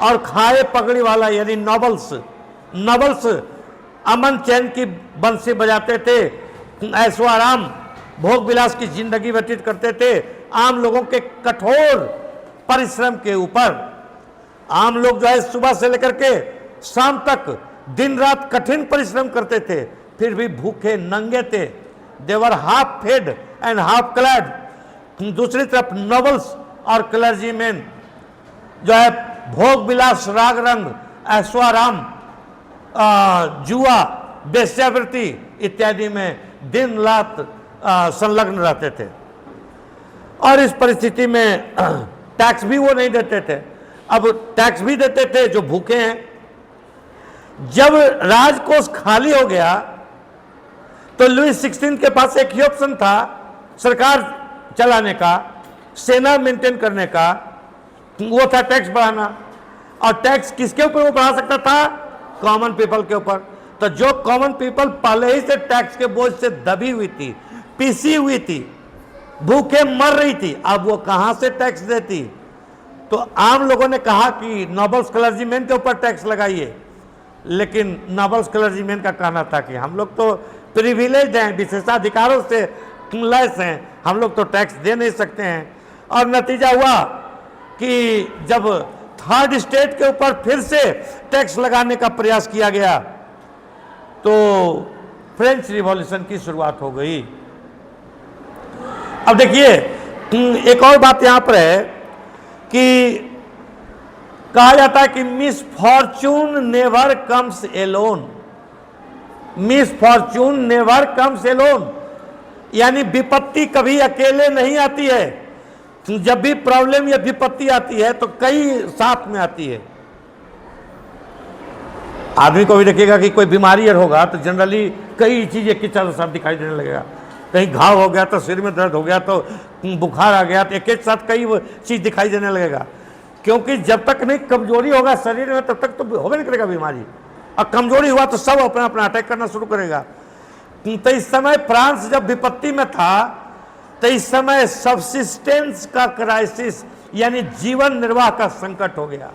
और खाए पगड़ी वाला यानी नोबल्स अमन चैन की बंसी बजाते थे, ऐशो आराम भोग विलास की जिंदगी व्यतीत करते थे आम लोगों के कठोर परिश्रम के ऊपर। आम लोग जो है सुबह से लेकर के शाम तक दिन रात कठिन परिश्रम करते थे, फिर भी भूखे नंगे थे। They half fed and half clad. दूसरी तरफ नोबल्स और क्लर्जी मैन जो है भोग विलास, राग रंग, ऐश्वाराम, जुआ, वेश्यावृत्ति इत्यादि में दिन रात संलग्न रहते थे। और इस परिस्थिति में टैक्स भी वो नहीं देते थे। अब टैक्स भी देते थे जो भूखे हैं। जब राजकोष खाली हो गया तो लुई 16 के पास एक ही ऑप्शन था, सरकार चलाने का, सेना मेंटेन करने का, वो था टैक्स बढ़ाना। और टैक्स किसके ऊपर वो बढ़ा सकता था? कॉमन पीपल के ऊपर। तो जो कॉमन पीपल पहले ही से टैक्स के बोझ से दबी हुई थी, पिसी हुई थी, भूखे मर रही थी, अब वो कहां से टैक्स देती? तो आम लोगों ने कहा कि नोबल्स क्लर्जीमैन के ऊपर टैक्स लगाइए, लेकिन नोबल्स क्लर्जीमैन का कहना था कि हम लोग तो प्रिविलेज हैं, विशेषाधिकारों से लैस हैं, हम लोग तो टैक्स दे नहीं सकते हैं। और नतीजा हुआ कि जब थर्ड स्टेट के ऊपर फिर से टैक्स लगाने का प्रयास किया गया तो फ्रेंच रिवॉल्यूशन की शुरुआत हो गई। अब देखिए एक और बात यहां पर है कि कहा जाता है कि misfortune never comes alone. Misfortune never comes alone, यानी विपत्ति कभी अकेले नहीं आती है। जब भी प्रॉब्लम या विपत्ति आती है तो कई साथ में आती है। आदमी को भी देखिएगा कि कोई बीमारी होगा तो जनरली कई चीजें एक साथ दिखाई देने लगेगा। कहीं घाव हो गया तो सिर में दर्द हो गया तो बुखार आ गया तो एक साथ कई चीज दिखाई देने लगेगा, क्योंकि जब तक नहीं कमजोरी होगा शरीर में तब तक तो होबे नहीं करेगा बीमारी, और कमजोरी हुआ तो सब अपना अपना अटैक करना शुरू करेगा। तो इस समय फ्रांस जब विपत्ति में था तो इस समय सबसिस्टेंस का क्राइसिस यानी जीवन निर्वाह का संकट हो गया।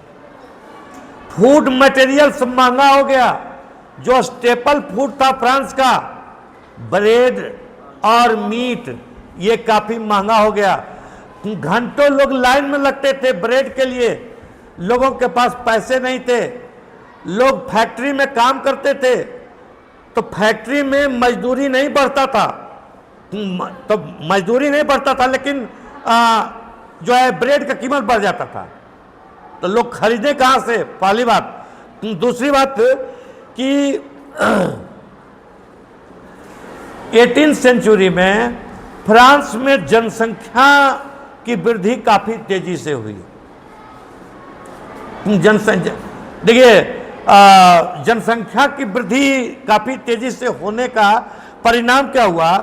फूड मटेरियल्स महंगा हो गया। जो स्टेपल फूड था फ्रांस का, ब्रेड और मीट, ये काफी महंगा हो गया। घंटों लोग लाइन में लगते थे ब्रेड के लिए, लोगों के पास पैसे नहीं थे। लोग फैक्ट्री में काम करते थे तो फैक्ट्री में मजदूरी नहीं बढ़ता था, तो मजदूरी नहीं बढ़ता था, लेकिन जो है ब्रेड का कीमत बढ़ जाता था। तो लोग खरीदे कहां से, पहली बात। दूसरी बात कि 18वीं सेंचुरी में फ्रांस में जनसंख्या की वृद्धि काफी तेजी से हुई। जनसंख्या देखिए, जनसंख्या की वृद्धि काफी तेजी से होने का परिणाम क्या हुआ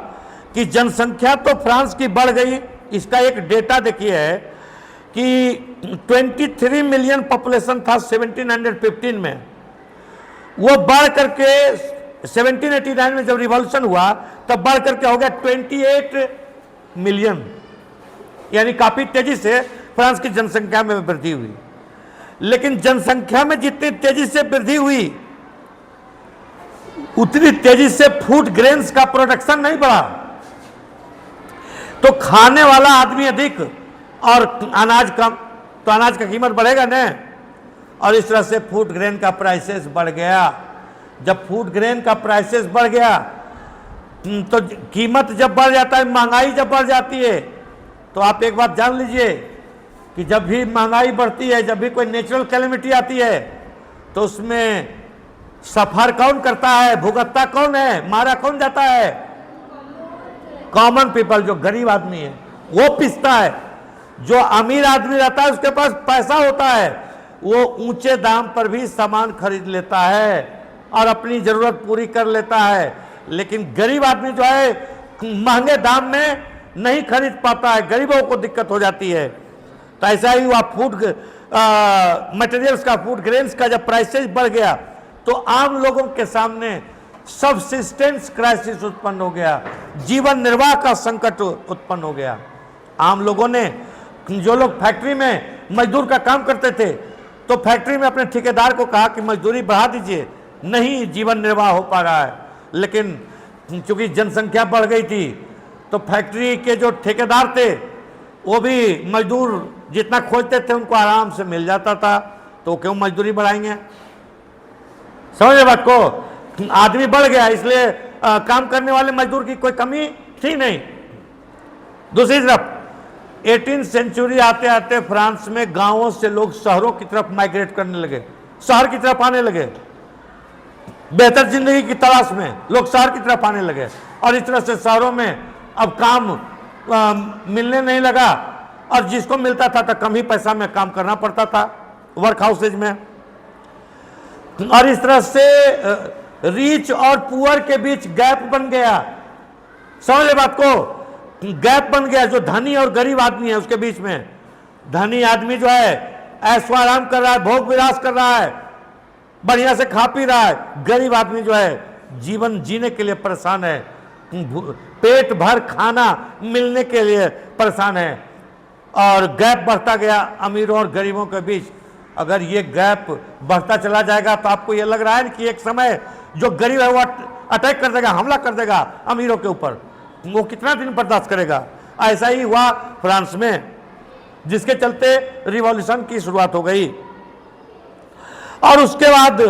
कि जनसंख्या तो फ्रांस की बढ़ गई। इसका एक डेटा देखिए है कि 23 मिलियन पॉपुलेशन था 1715 में, वो बढ़ करके 1789 में जब रिवॉल्यूशन हुआ तब बढ़ करके हो गया 28 मिलियन, यानी काफी तेजी से फ्रांस की जनसंख्या में वृद्धि हुई। लेकिन जनसंख्या में जितनी तेजी से वृद्धि हुई उतनी तेजी से फूड ग्रेन्स का प्रोडक्शन नहीं बढ़ा। तो खाने वाला आदमी अधिक और अनाज कम, तो अनाज का कीमत बढ़ेगा ना, और इस तरह से फूड ग्रेन का प्राइसेस बढ़ गया। जब फूड ग्रेन का प्राइसेस बढ़ गया तो कीमत जब बढ़ जाता है, महंगाई जब बढ़ जाती है, तो आप एक बात जान लीजिए कि जब भी महंगाई बढ़ती है, जब भी कोई नेचुरल कैलेमिटी आती है, तो उसमें सफर कौन करता है, भुगतता कौन है, मारा कौन जाता है? कॉमन पीपल, जो गरीब आदमी है वो पिसता है। जो अमीर आदमी रहता है उसके पास पैसा होता है, वो ऊंचे दाम पर भी सामान खरीद लेता है और अपनी जरूरत पूरी कर लेता है। लेकिन गरीब आदमी जो है महंगे दाम में नहीं खरीद पाता है, गरीबों को दिक्कत हो जाती है। तो ऐसा ही हुआ, फूड मटेरियल्स का, फूड ग्रेन्स का जब प्राइसेस बढ़ गया तो आम लोगों के सामने सबसिस्टेंस क्राइसिस उत्पन्न हो गया, जीवन निर्वाह का संकट उत्पन्न हो गया। आम लोगों ने, जो लोग फैक्ट्री में मजदूर का काम करते थे, तो फैक्ट्री में अपने ठेकेदार को कहा कि मजदूरी बढ़ा दीजिए, नहीं जीवन निर्वाह हो पा रहा है। लेकिन चूंकि जनसंख्या बढ़ गई थी तो फैक्ट्री के जो ठेकेदार थे वो भी मजदूर जितना खोजते थे उनको आराम से मिल जाता था, तो क्यों मजदूरी बढ़ाएंगे? समझे बात को? आदमी बढ़ गया इसलिए काम करने वाले मजदूर की कोई कमी थी नहीं। दूसरी तरफ 18वीं सेंचुरी आते आते फ्रांस में गांवों से लोग शहरों की तरफ माइग्रेट करने लगे, शहर की तरफ आने लगे। बेहतर जिंदगी की तलाश में लोग शहर की तरफ आने लगे, और इस तरह से शहरों में अब काम मिलने नहीं लगा, और जिसको मिलता था तो कम ही पैसा में काम करना पड़ता था वर्क हाउसेज में। और इस तरह से रिच और पुअर के बीच गैप बन गया। समझ बात को? गैप बन गया, जो धनी और गरीब आदमी है उसके बीच में। धनी आदमी जो है ऐशो आराम कर रहा है, भोग विलास कर रहा है, बढ़िया से खा पी रहा है, गरीब आदमी जो है जीवन जीने के लिए परेशान है, पेट भर खाना मिलने के लिए परेशान है, और गैप बढ़ता गया अमीरों और गरीबों के बीच। अगर ये गैप बढ़ता चला जाएगा तो आपको ये लग रहा है कि एक समय जो गरीब है वो अटैक कर देगा, हमला कर देगा अमीरों के ऊपर, वो कितना दिन बर्दाश्त करेगा। ऐसा ही हुआ फ्रांस में, जिसके चलते रिवॉल्यूशन की शुरुआत हो गई। और उसके बाद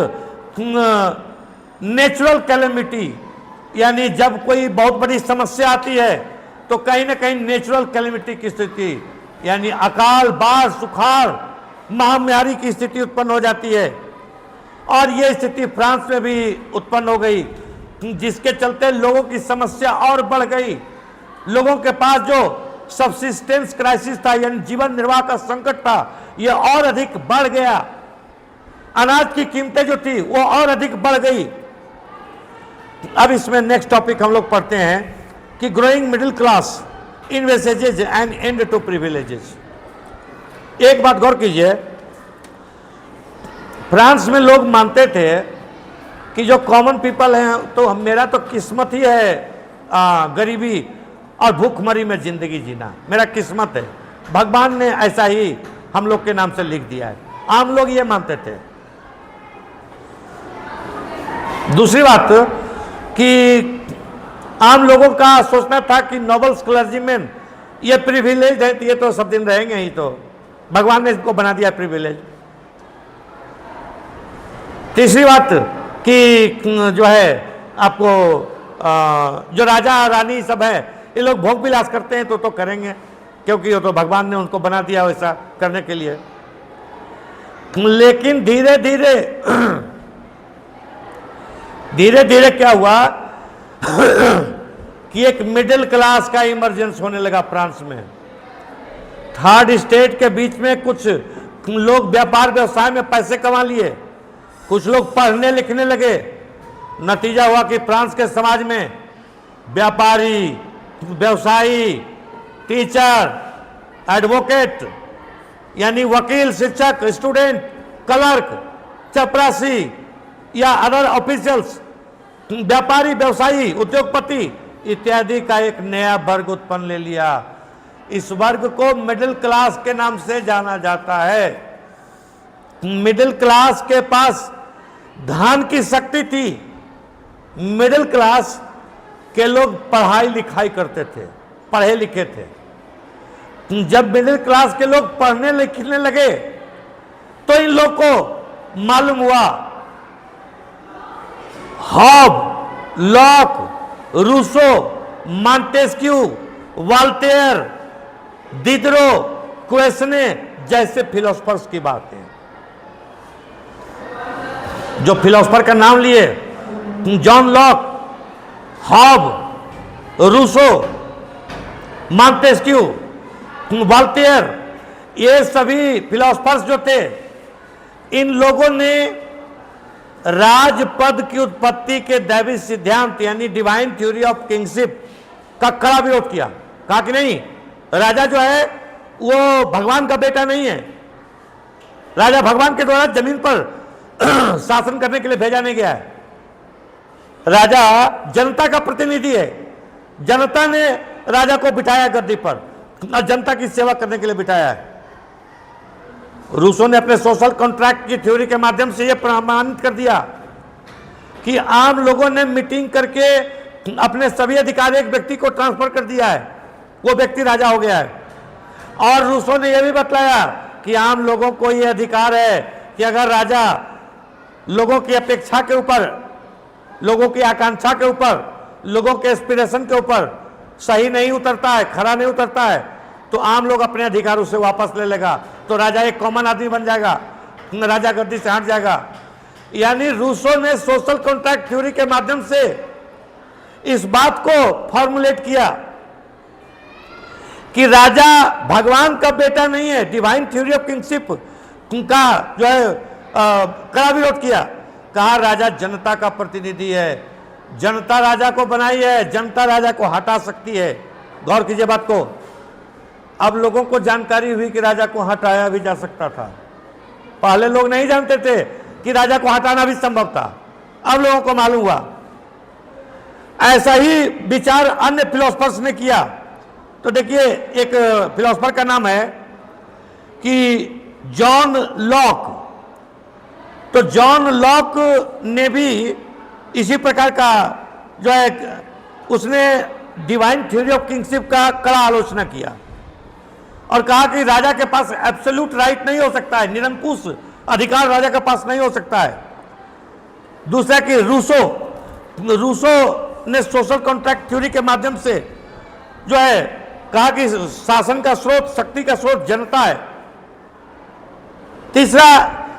नेचुरल कैलेमिटी, यानी जब कोई बहुत बड़ी समस्या आती है तो कहीं ना कहीं नेचुरल कैलेमिटी की स्थिति, यानी अकाल, बाढ़, सुखाड़, महामारी की स्थिति उत्पन्न हो जाती है। और ये स्थिति फ्रांस में भी उत्पन्न हो गई, जिसके चलते लोगों की समस्या और बढ़ गई। लोगों के पास जो सब्सिस्टेंस क्राइसिस था, यानी जीवन निर्वाह का संकट था, ये और अधिक बढ़ गया। अनाज की कीमतें जो थी वो और अधिक बढ़ गई। अब इसमें नेक्स्ट टॉपिक हम लोग पढ़ते हैं कि growing middle class envisages and end to privileges. एक बात गौर कीजिए, फ्रांस में लोग मानते थे कि जो कॉमन पीपल हैं, तो मेरा तो किस्मत ही है गरीबी और भूखमरी में जिंदगी जीना, मेरा किस्मत है, भगवान ने ऐसा ही हम लोग के नाम से लिख दिया है। आम लोग ये मानते थे। दूसरी बात कि आम लोगों का सोचना था कि नोबल्स क्लर्जीमैन ये प्रिविलेज है, ये तो सब दिन रहेंगे ही, तो भगवान ने इसको बना दिया प्रिविलेज। तीसरी बात कि जो है आपको जो राजा रानी सब है, ये लोग भोग विलास करते हैं तो करेंगे, क्योंकि वो तो भगवान ने उनको बना दिया वैसा करने के लिए। लेकिन धीरे धीरे क्या हुआ कि एक मिडिल क्लास का इमर्जेंस होने लगा फ्रांस में। थर्ड स्टेट के बीच में कुछ लोग व्यापार व्यवसाय में पैसे कमा लिए, कुछ लोग पढ़ने लिखने लगे। नतीजा हुआ कि फ्रांस के समाज में व्यापारी, व्यवसायी, टीचर, एडवोकेट यानी वकील, शिक्षक, स्टूडेंट, क्लर्क, चपरासी या अदर ऑफिशियल्स, व्यापारी, व्यवसायी, उद्योगपति इत्यादि का एक नया वर्ग उत्पन्न ले लिया। इस वर्ग को मिडिल क्लास के नाम से जाना जाता है। मिडिल क्लास के पास धन की शक्ति थी। मिडिल क्लास के लोग पढ़ाई लिखाई करते थे, पढ़े लिखे थे। जब मिडिल क्लास के लोग पढ़ने लिखने लगे तो इन लोग को मालूम हुआ Hobbes, Locke, Rousseau, Montesquieu, Voltaire, Diderot, Quesnay जैसे फिलोसफर्स की बात है। जो फिलोसफर का नाम लिए, John Locke, Hobbes, Rousseau, Montesquieu, Voltaire, ये सभी फिलोसफर्स जो थे, इन लोगों ने राजपद की उत्पत्ति के दैवी सिद्धांत यानी डिवाइन थ्योरी ऑफ किंगशिप का कड़ा विरोध किया। कहा कि नहीं, राजा जो है वो भगवान का बेटा नहीं है, राजा भगवान के द्वारा जमीन पर शासन करने के लिए भेजा नहीं गया है। राजा जनता का प्रतिनिधि है, जनता ने राजा को बिठाया गद्दी पर और जनता की सेवा करने के लिए बिठाया है। रूसो ने अपने सोशल कॉन्ट्रैक्ट की थ्योरी के माध्यम से यह प्रमाणित कर दिया कि आम लोगों ने मीटिंग करके अपने सभी अधिकार एक व्यक्ति को ट्रांसफर कर दिया है, वो व्यक्ति राजा हो गया है। और रूसो ने यह भी बतलाया कि आम लोगों को यह अधिकार है कि अगर राजा लोगों की अपेक्षा के ऊपर, लोगों की आकांक्षा के ऊपर, लोगों के एस्पिरेशन के ऊपर सही नहीं उतरता है, खरा नहीं उतरता है, तो आम लोग अपने अधिकारों से वापस ले लेगा, तो राजा एक कॉमन आदमी बन जाएगा, राजा गद्दी से हट जाएगा। यानी रूसो ने सोशल कॉन्ट्रैक्ट थ्योरी के माध्यम से इस बात को फॉर्मुलेट किया कि राजा भगवान का बेटा नहीं है। डिवाइन थ्योरी ऑफ किंगशिप का जो है कड़ा विरोध किया। कहा राजा जनता का प्रतिनिधि है, जनता राजा को बनाई है, जनता राजा को हटा सकती है। गौर कीजिए बात को। अब लोगों को जानकारी हुई कि राजा को हटाया भी जा सकता था। पहले लोग नहीं जानते थे कि राजा को हटाना भी संभव था। अब लोगों को मालूम हुआ। ऐसा ही विचार अन्य फिलोसफर्स ने किया। तो देखिए, एक फिलोसफर का नाम है कि जॉन लॉक। तो जॉन लॉक ने भी इसी प्रकार का जो है, उसने डिवाइन थ्योरी ऑफ किंगशिप का कड़ा आलोचना किया और कहा कि राजा के पास एब्सोल्यूट राइट नहीं हो सकता है, निरंकुश अधिकार राजा के पास नहीं हो सकता है। दूसरा कि रूसो ने सोशल कॉन्ट्रैक्ट थ्योरी के माध्यम से जो है कहा कि शासन का स्रोत, शक्ति का स्रोत जनता है। तीसरा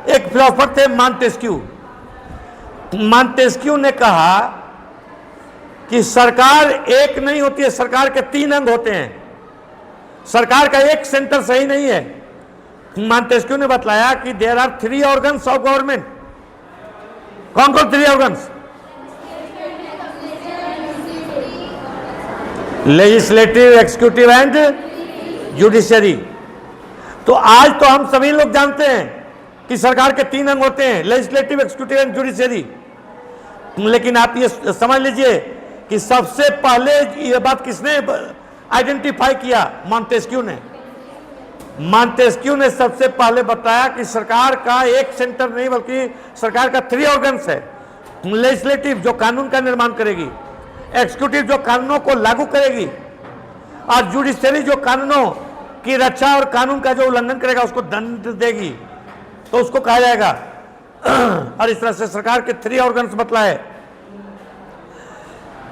एक फिलोसफर थे मॉन्टेस्क्यू। मॉन्टेस्क्यू ने कहा कि सरकार एक नहीं होती है, सरकार के 3 अंग होते हैं, सरकार का एक सेंटर सही नहीं है। मॉन्टेस्क्यू ने बतलाया कि there are 3 organs of government. कौन कौन 3 organs? Legislative, executive and judiciary. तो आज तो हम सभी लोग जानते हैं कि सरकार के 3 अंग होते हैं, लेजिस्लेटिव, एक्सिक्यूटिव एंड जुडिशरी। लेकिन आप ये समझ लीजिए कि सबसे पहले ये बात किसने आइडेंटिफाई किया? मॉन्टेस्क्यू ने। मॉन्टेस्क्यू ने सबसे पहले बताया कि सरकार का एक सेंटर नहीं बल्कि सरकार का 3 ऑर्गन्स है। लेजिस्लेटिव जो कानून का निर्माण करेगी, एक्सिक्यूटिव जो कानूनों को लागू करेगी, और जुडिशरी जो कानूनों की रक्षा और कानून का जो उल्लंघन करेगा उसको दंड देगी, तो उसको कहा जाएगा। और इस तरह से सरकार के 3 ऑर्गन्स बतलाए।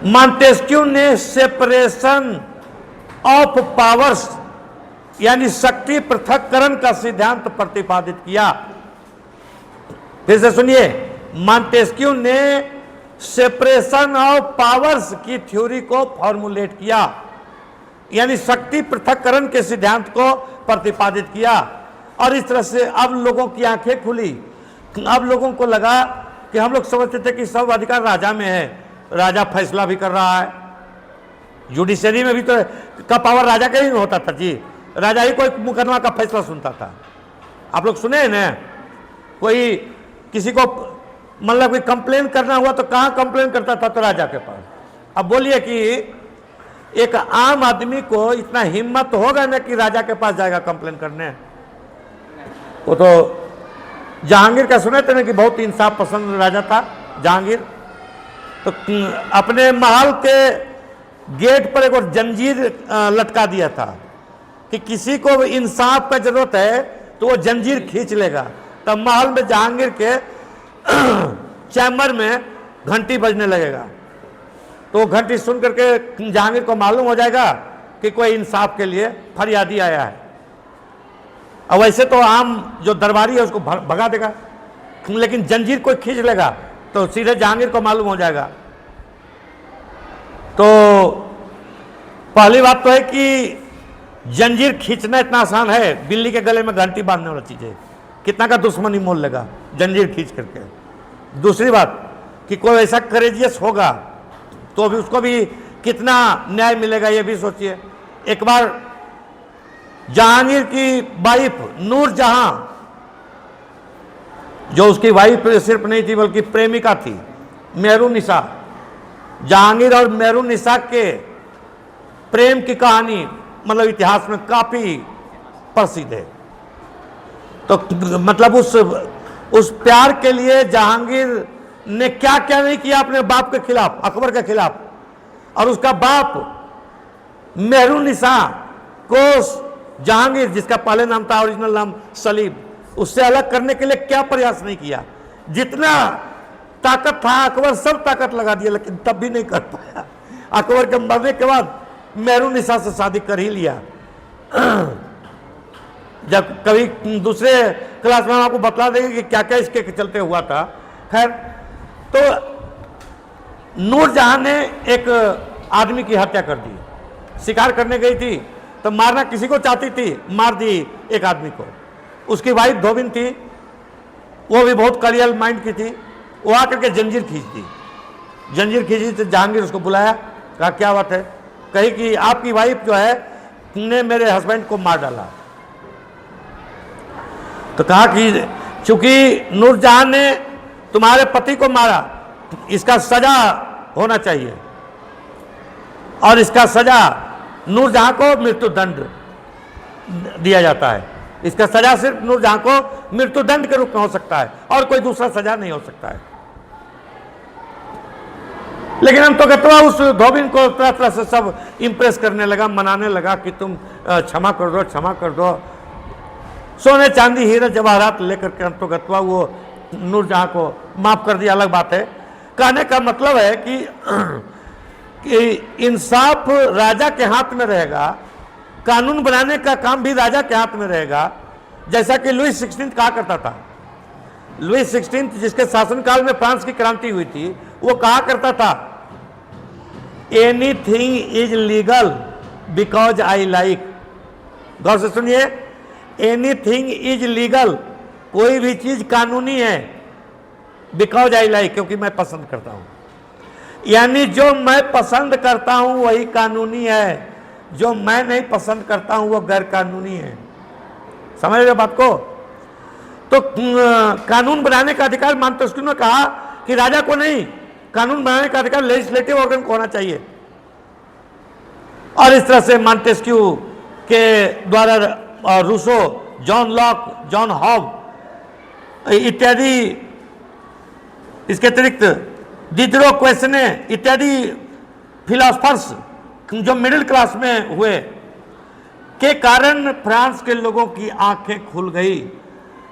मॉन्टेस्क्यू ने सेपरेशन ऑफ पावर्स यानी शक्ति पृथक्करण का सिद्धांत प्रतिपादित किया। फिर से सुनिए, मॉन्टेस्क्यू ने सेपरेशन ऑफ पावर्स की थ्योरी को फॉर्मुलेट किया, यानी शक्ति पृथक्करण के सिद्धांत को प्रतिपादित किया। और इस तरह से अब लोगों की आंखें खुली। अब लोगों को लगा कि हम लोग समझते थे कि सब अधिकार राजा में है, राजा फैसला भी कर रहा है। जुडिशरी में भी तो का पावर राजा का ही होता था जी, राजा ही कोई मुकदमा का फैसला सुनता था। आप लोग सुने हैं ना, कोई किसी को मतलब कोई कंप्लेन करना हुआ तो कहाँ कंप्लेन करता था? तो राजा के पास। अब बोलिए कि एक आम आदमी को इतना हिम्मत होगा ना कि राजा के पास जाएगा कंप्लेन करने? वो तो जहांगीर का सुने थे ना कि बहुत इंसाफ पसंद राजा था जहांगीर। तो अपने महल के गेट पर एक और जंजीर लटका दिया था कि किसी को इंसाफ का जरूरत है तो वो जंजीर खींच लेगा। तब महल में जहांगीर के चैम्बर में घंटी बजने लगेगा, तो घंटी सुन करके जहांगीर को मालूम हो जाएगा कि कोई इंसाफ के लिए फरियादी आया है। अब वैसे तो आम जो दरबारी है उसको भगा देगा, लेकिन जंजीर कोई खींच लेगा तो सीधे जहांगीर को मालूम हो जाएगा। तो पहली बात तो है कि जंजीर खींचना इतना आसान है, बिल्ली के गले में घंटी बांधने वाला चीज है, कितना का दुश्मनी मोल लेगा जंजीर खींच करके। दूसरी बात कि कोई ऐसा करेजियस होगा तो भी उसको भी कितना न्याय मिलेगा, ये भी सोचिए। एक बार जहांगीर की वाइफ नूरजहां, जो उसकी वाइफ सिर्फ नहीं थी बल्कि प्रेमिका थी, मेहरुन्निसा। जहांगीर और मेहरुन्निसा के प्रेम की कहानी मतलब इतिहास में काफी प्रसिद्ध है। तो मतलब उस प्यार के लिए जहांगीर ने क्या क्या नहीं किया अपने बाप के खिलाफ, अकबर के खिलाफ। और उसका बाप मेहरुन्निसा को जहांगीर, जिसका पहले नाम था ओरिजिनल नाम सलीम, उससे अलग करने के लिए क्या प्रयास नहीं किया। जितना ताकत था अकबर सब ताकत लगा दिया, लेकिन तब भी नहीं कर पाया। अकबर के मरने के बाद मेहरुन्निसा से शादी कर ही लिया। जब कभी दूसरे क्लास में आपको बतला देंगे कि क्या क्या इसके चलते हुआ था। खैर, तो नूरजहां ने एक आदमी की हत्या कर दी। शिकार करने गई थी तो मारना किसी को चाहती थी, मार दी एक आदमी को। उसकी वाइफ धोबिन थी, वो भी बहुत करियल माइंड की थी। वो आकर के जंजीर खींच दी। जंजीर खींची तो जहांगीर उसको बुलाया, कहा क्या बात है? कही कि आपकी वाइफ जो है ने मेरे हस्बैंड को मार डाला। तो कहा कि चूंकि नूरजहां ने तुम्हारे पति को मारा, इसका सजा होना चाहिए, और इसका सजा नूरजहां को मृत्युदंड दिया जाता है। इसका सजा सिर्फ नूरजहां को मृत्युदंड के रूप में हो सकता है और कोई दूसरा सजा नहीं हो सकता है। लेकिन अंततः उस धोबिन को तरह तरह से सब इंप्रेस करने लगा, मनाने लगा कि तुम क्षमा कर दो, क्षमा कर दो। सोने चांदी हीरे जवाहरात लेकर के अंततः वो नूरजहां को माफ कर दिया। अलग बात है, कहने का मतलब है कि इंसाफ राजा के हाथ में रहेगा, कानून बनाने का काम भी राजा के हाथ में रहेगा। जैसा कि लुई 16 कहा करता था, लुई 16 जिसके शासनकाल में फ्रांस की क्रांति हुई थी, वो कहा करता था anything is legal because I like. गौर से सुनिए, एनीथिंग इज लीगल, कोई भी चीज कानूनी है, बिकॉज आई लाइक, क्योंकि मैं पसंद करता हूं। यानी जो मैं पसंद करता हूं वही कानूनी है, जो मैं नहीं पसंद करता हूं वो गैर कानूनी है। समझ रहे बात को? तो कानून बनाने का अधिकार मॉन्टेस्क्यू ने कहा कि राजा को नहीं, कानून बनाने का अधिकार लेजिस्लेटिव ऑर्गन को होना चाहिए। और इस तरह से मॉन्टेस्क्यू के द्वारा Rousseau, John Locke, John Hobbes इत्यादि, इसके अतिरिक्त डिडरो, क्वेसने इत्यादि फिलोसफर्स जो मिडिल क्लास में हुए के कारण फ्रांस के लोगों की आंखें खुल गई।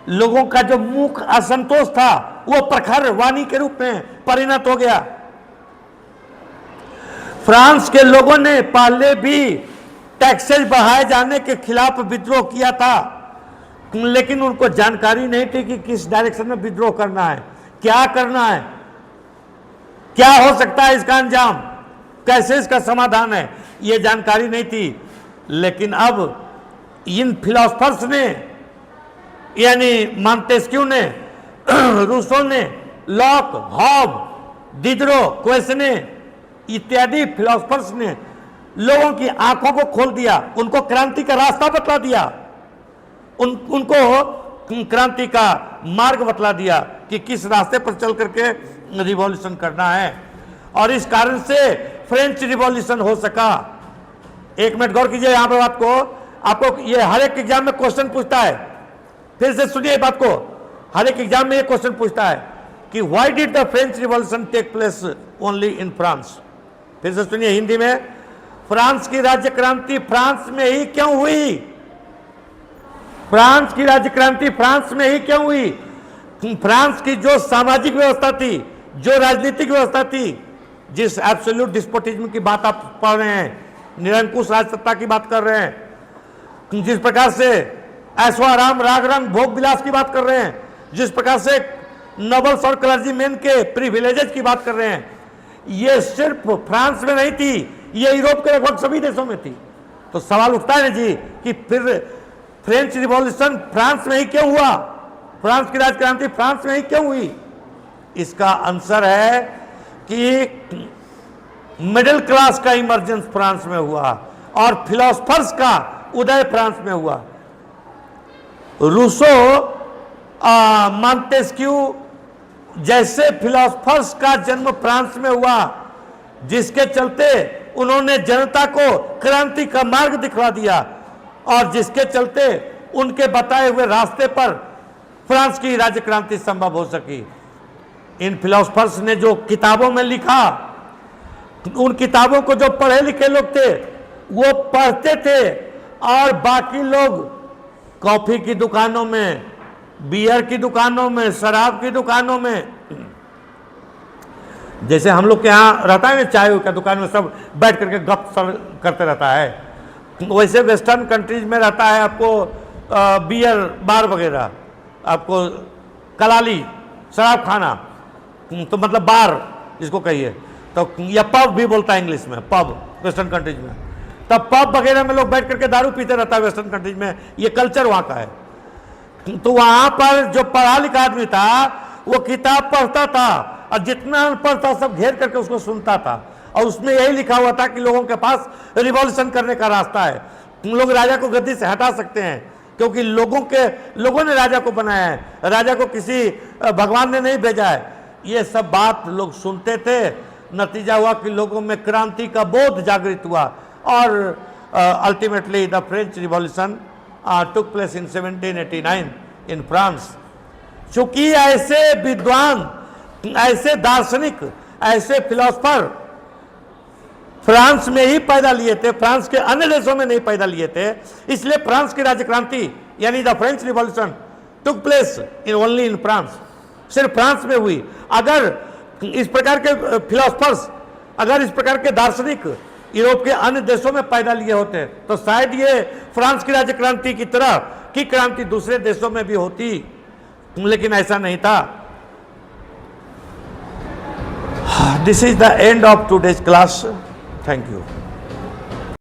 लोगों का जो मुख असंतोष था वो प्रखर वाणी के रूप में परिणत हो गया। फ्रांस के लोगों ने पहले भी टैक्सेस बढ़ाए जाने के खिलाफ विद्रोह किया था, लेकिन उनको जानकारी नहीं थी कि किस डायरेक्शन में विद्रोह करना है, क्या करना है, क्या हो सकता है इसका अंजाम, कैसे इसका समाधान है, ये जानकारी नहीं थी। लेकिन अब इन फिलोसफर्स ने, यानी मॉन्टेस्क्यू ने, रूसो ने, लॉक, हॉब, डिडरो, क्वेसने इत्यादि फिलोसफर्स ने लोगों की आंखों को खोल दिया, उनको क्रांति का रास्ता बतला दिया, उनको क्रांति का मार्ग बतला दिया कि किस रास्ते पर चल करके रिवॉल्यूशन करना है। और इस कारण से फ्रेंच रिवॉल्यूशन हो सका। एक मिनट गौर कीजिए यहाँ पर बात को, आपको ये हर एक एग्जाम में क्वेश्चन पूछता है, फिर से सुनिए बात को, हर एक एग्जाम में ये क्वेश्चन पूछता है कि why did the French Revolution take place only in France. फिर से सुनिए हिंदी में, फ्रांस की राज्य क्रांति फ्रांस में ही क्यों हुई? फ्रांस की राज्य क्रांति फ्रांस में ही क्यों हुई? फ्रांस की जो सामाजिक व्यवस्था थी, जो राजनीतिक व्यवस्था थी, जिस एब्सोल्यूट डिस्पोटिज्म की बात आप पढ़ रहे हैं, निरंकुश राजसत्ता की बात कर रहे हैं, जिस प्रकार से ऐशो आराम, राग रंग, भोग विलास की बात कर रहे हैं, जिस प्रकार से नोबल्स और क्लर्जीमैन के प्रिविलेजेस की बात कर रहे हैं, ये सिर्फ फ्रांस में नहीं थी, ये यूरोप के लगभग सभी देशों में थी। तो सवाल उठता है ना जी कि फिर फ्रेंच रिवॉल्यूशन फ्रांस में ही क्यों हुआ, फ्रांस की राज क्रांति फ्रांस में ही क्यों हुई? इसका आंसर है कि मिडिल क्लास का इमर्जेंस फ्रांस में हुआ और फिलोसफर्स का उदय फ्रांस में हुआ। रूसो, मॉन्टेस्क्यू जैसे फिलोसफर्स का जन्म फ्रांस में हुआ, जिसके चलते उन्होंने जनता को क्रांति का मार्ग दिखला दिया और जिसके चलते उनके बताए हुए रास्ते पर फ्रांस की राज्य क्रांति संभव हो सकी। इन फिलोसफर्स ने जो किताबों में लिखा, उन किताबों को जो पढ़े लिखे लोग थे वो पढ़ते थे और बाकी लोग कॉफी की दुकानों में, बियर की दुकानों में, शराब की दुकानों में, जैसे हम लोग के यहाँ रहता है ना चाय का दुकान में सब बैठ करके गप करते रहता है, वैसे वेस्टर्न कंट्रीज में रहता है आपको बियर बार वगैरह, आपको कलाली शराब खाना, तो मतलब बार जिसको कहिए, तो या पब भी बोलता है इंग्लिश में, पब वेस्टर्न कंट्रीज में, तब पब वगैरह में लोग बैठ करके दारू पीते रहता है वेस्टर्न कंट्रीज में, ये कल्चर वहाँ का है। तो वहाँ पर जो पढ़ा लिखा आदमी था वो किताब पढ़ता था और जितना अनपढ़ था सब घेर करके उसको सुनता था और उसमें यही लिखा हुआ था कि लोगों के पास रिवॉल्यूशन करने का रास्ता है, तुम लोग राजा को गद्दी से हटा सकते हैं, क्योंकि लोगों ने राजा को बनाया है, राजा को किसी भगवान ने नहीं भेजा है। ये सब बात लोग सुनते थे, नतीजा हुआ कि लोगों में क्रांति का बोध जागृत हुआ और ultimately the French revolution took place in 1789 in France. चूंकि ऐसे विद्वान, ऐसे दार्शनिक, ऐसे फिलोसफर फ्रांस में ही पैदा लिए थे, फ्रांस के अन्य देशों में नहीं पैदा लिए थे, इसलिए फ्रांस की राज्य क्रांति यानी the French revolution took place in only in France, सिर्फ फ्रांस में हुई। अगर इस प्रकार के फिलोसफर्स, अगर इस प्रकार के दार्शनिक यूरोप के अन्य देशों में पैदा लिए होते तो शायद ये फ्रांस की राज्य क्रांति की तरह की क्रांति दूसरे देशों में भी होती, लेकिन ऐसा नहीं था। This is the end of today's class. Thank you.